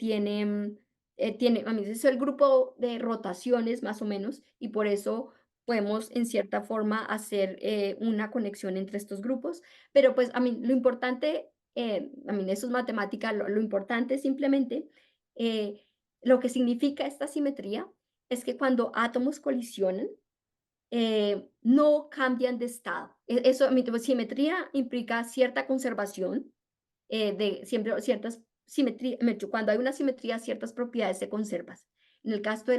es el grupo de rotaciones más o menos, y por eso podemos en cierta forma hacer una conexión entre estos grupos, pero pues lo importante, eso es matemática, lo importante es simplemente eh, lo que significa esta simetría es que cuando átomos colisionan, no cambian de estado. Eso, simetría implica cierta conservación de siempre ciertas simetría, cuando hay una simetría, ciertas propiedades se conservan. En el caso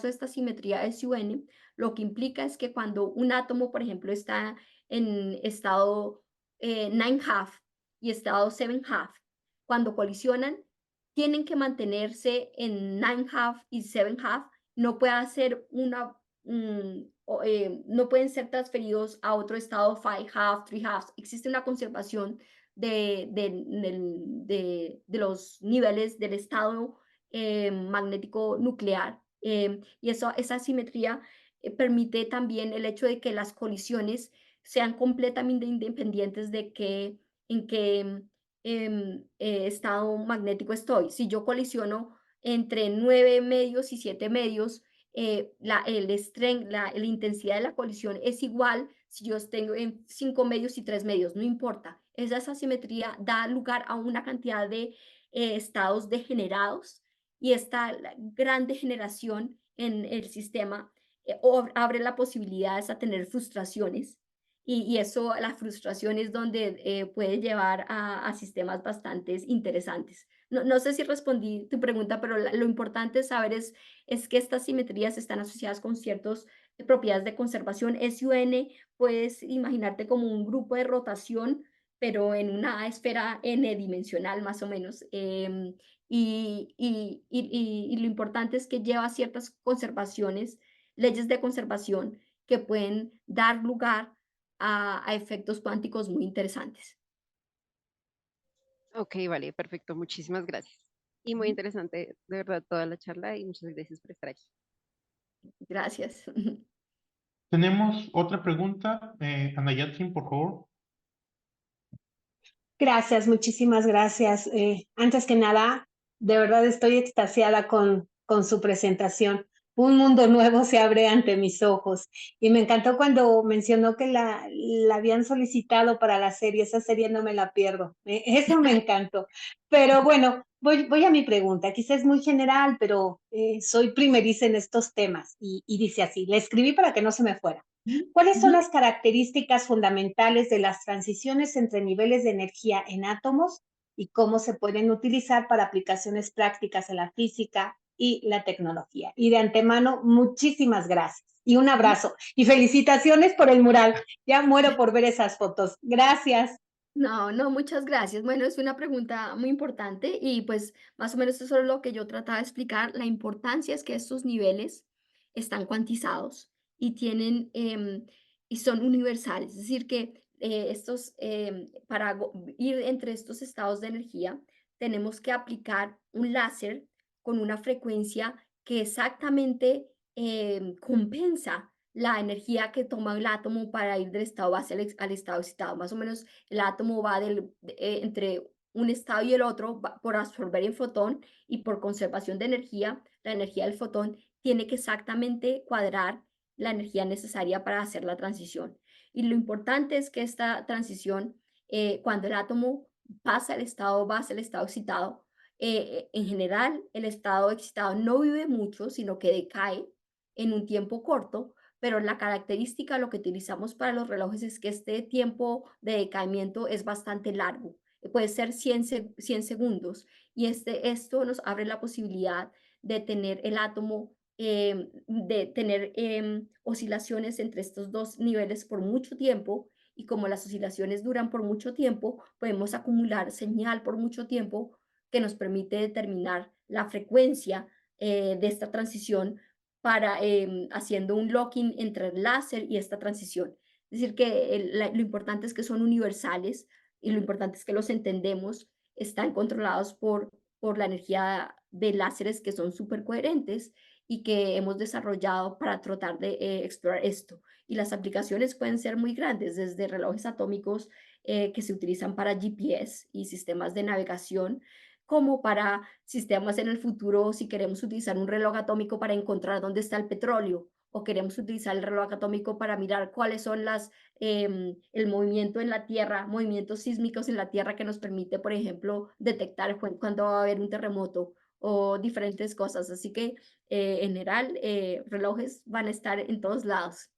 de esta simetría SUN, lo que implica es que cuando un átomo, por ejemplo, está en estado 9 half y estado 7 half, cuando colisionan, tienen que mantenerse en 9 half y 7 half, no puede hacer no pueden ser transferidos a otro estado 5 half, 3 half. Existe una conservación de los niveles del estado magnético nuclear. Y esa simetría permite también el hecho de que las colisiones sean completamente independientes de en qué estado magnético estoy. Si yo colisiono entre 9 medios y 7 medios, la intensidad de la colisión es igual si yo tengo en 5 medios y 3 medios, no importa. Esa asimetría da lugar a una cantidad de estados degenerados y esta gran degeneración en el sistema abre la posibilidad a tener frustraciones y eso, la frustración es donde puede llevar a sistemas bastante interesantes. No sé si respondí tu pregunta, pero lo importante es saber es que estas simetrías están asociadas con ciertas propiedades de conservación. SUN, puedes imaginarte como un grupo de rotación, pero en una esfera n-dimensional más o menos. Y lo importante es que lleva ciertas conservaciones, leyes de conservación que pueden dar lugar a efectos cuánticos muy interesantes. Ok, vale, perfecto. Muchísimas gracias. Y muy Ujú. interesante, de verdad, toda la charla y muchas gracias por estar aquí. Gracias. Tenemos otra pregunta, Ana Yatrin, por favor. Gracias, muchísimas gracias. Antes que nada, de verdad estoy extasiada con su presentación. Un mundo nuevo se abre ante mis ojos y me encantó cuando mencionó que la habían solicitado para la serie. Esa serie no me la pierdo. Eso me encantó. Pero bueno, voy a mi pregunta. Quizás es muy general, pero soy primeriza en estos temas y dice así, le escribí para que no se me fuera. ¿Cuáles son las características fundamentales de las transiciones entre niveles de energía en átomos y cómo se pueden utilizar para aplicaciones prácticas en la física y la tecnología? Y de antemano, muchísimas gracias y un abrazo y felicitaciones por el mural. Ya muero por ver esas fotos. Gracias. No, no, muchas gracias. Bueno, es una pregunta muy importante y pues más o menos eso es lo que yo trataba de explicar. La importancia es que estos niveles están cuantizados y tienen y son universales. Es decir, que para ir entre estos estados de energía tenemos que aplicar un láser con una frecuencia que exactamente compensa la energía que toma el átomo para ir del estado base al estado excitado. Más o menos el átomo va entre un estado y el otro por absorber el fotón y por conservación de energía, la energía del fotón tiene que exactamente cuadrar la energía necesaria para hacer la transición. Y lo importante es que esta transición, cuando el átomo pasa al estado base al estado excitado, en general el estado excitado no vive mucho, sino que decae en un tiempo corto, pero la característica, lo que utilizamos para los relojes es que este tiempo de decaimiento es bastante largo, puede ser 100 segundos, y esto nos abre la posibilidad de tener el átomo, de tener oscilaciones entre estos dos niveles por mucho tiempo, y como las oscilaciones duran por mucho tiempo, podemos acumular señal por mucho tiempo que nos permite determinar la frecuencia de esta transición para haciendo un locking entre el láser y esta transición. Es decir, que lo importante es que son universales y lo importante es que los entendemos, están controlados por la energía de láseres que son súper coherentes y que hemos desarrollado para tratar de explorar esto. Y las aplicaciones pueden ser muy grandes, desde relojes atómicos que se utilizan para GPS y sistemas de navegación, como para sistemas en el futuro, si queremos utilizar un reloj atómico para encontrar dónde está el petróleo, o queremos utilizar el reloj atómico para mirar cuáles son el movimiento en la Tierra, movimientos sísmicos en la Tierra que nos permite, por ejemplo, detectar cuándo va a haber un terremoto o diferentes cosas. Así que en general, relojes van a estar en todos lados.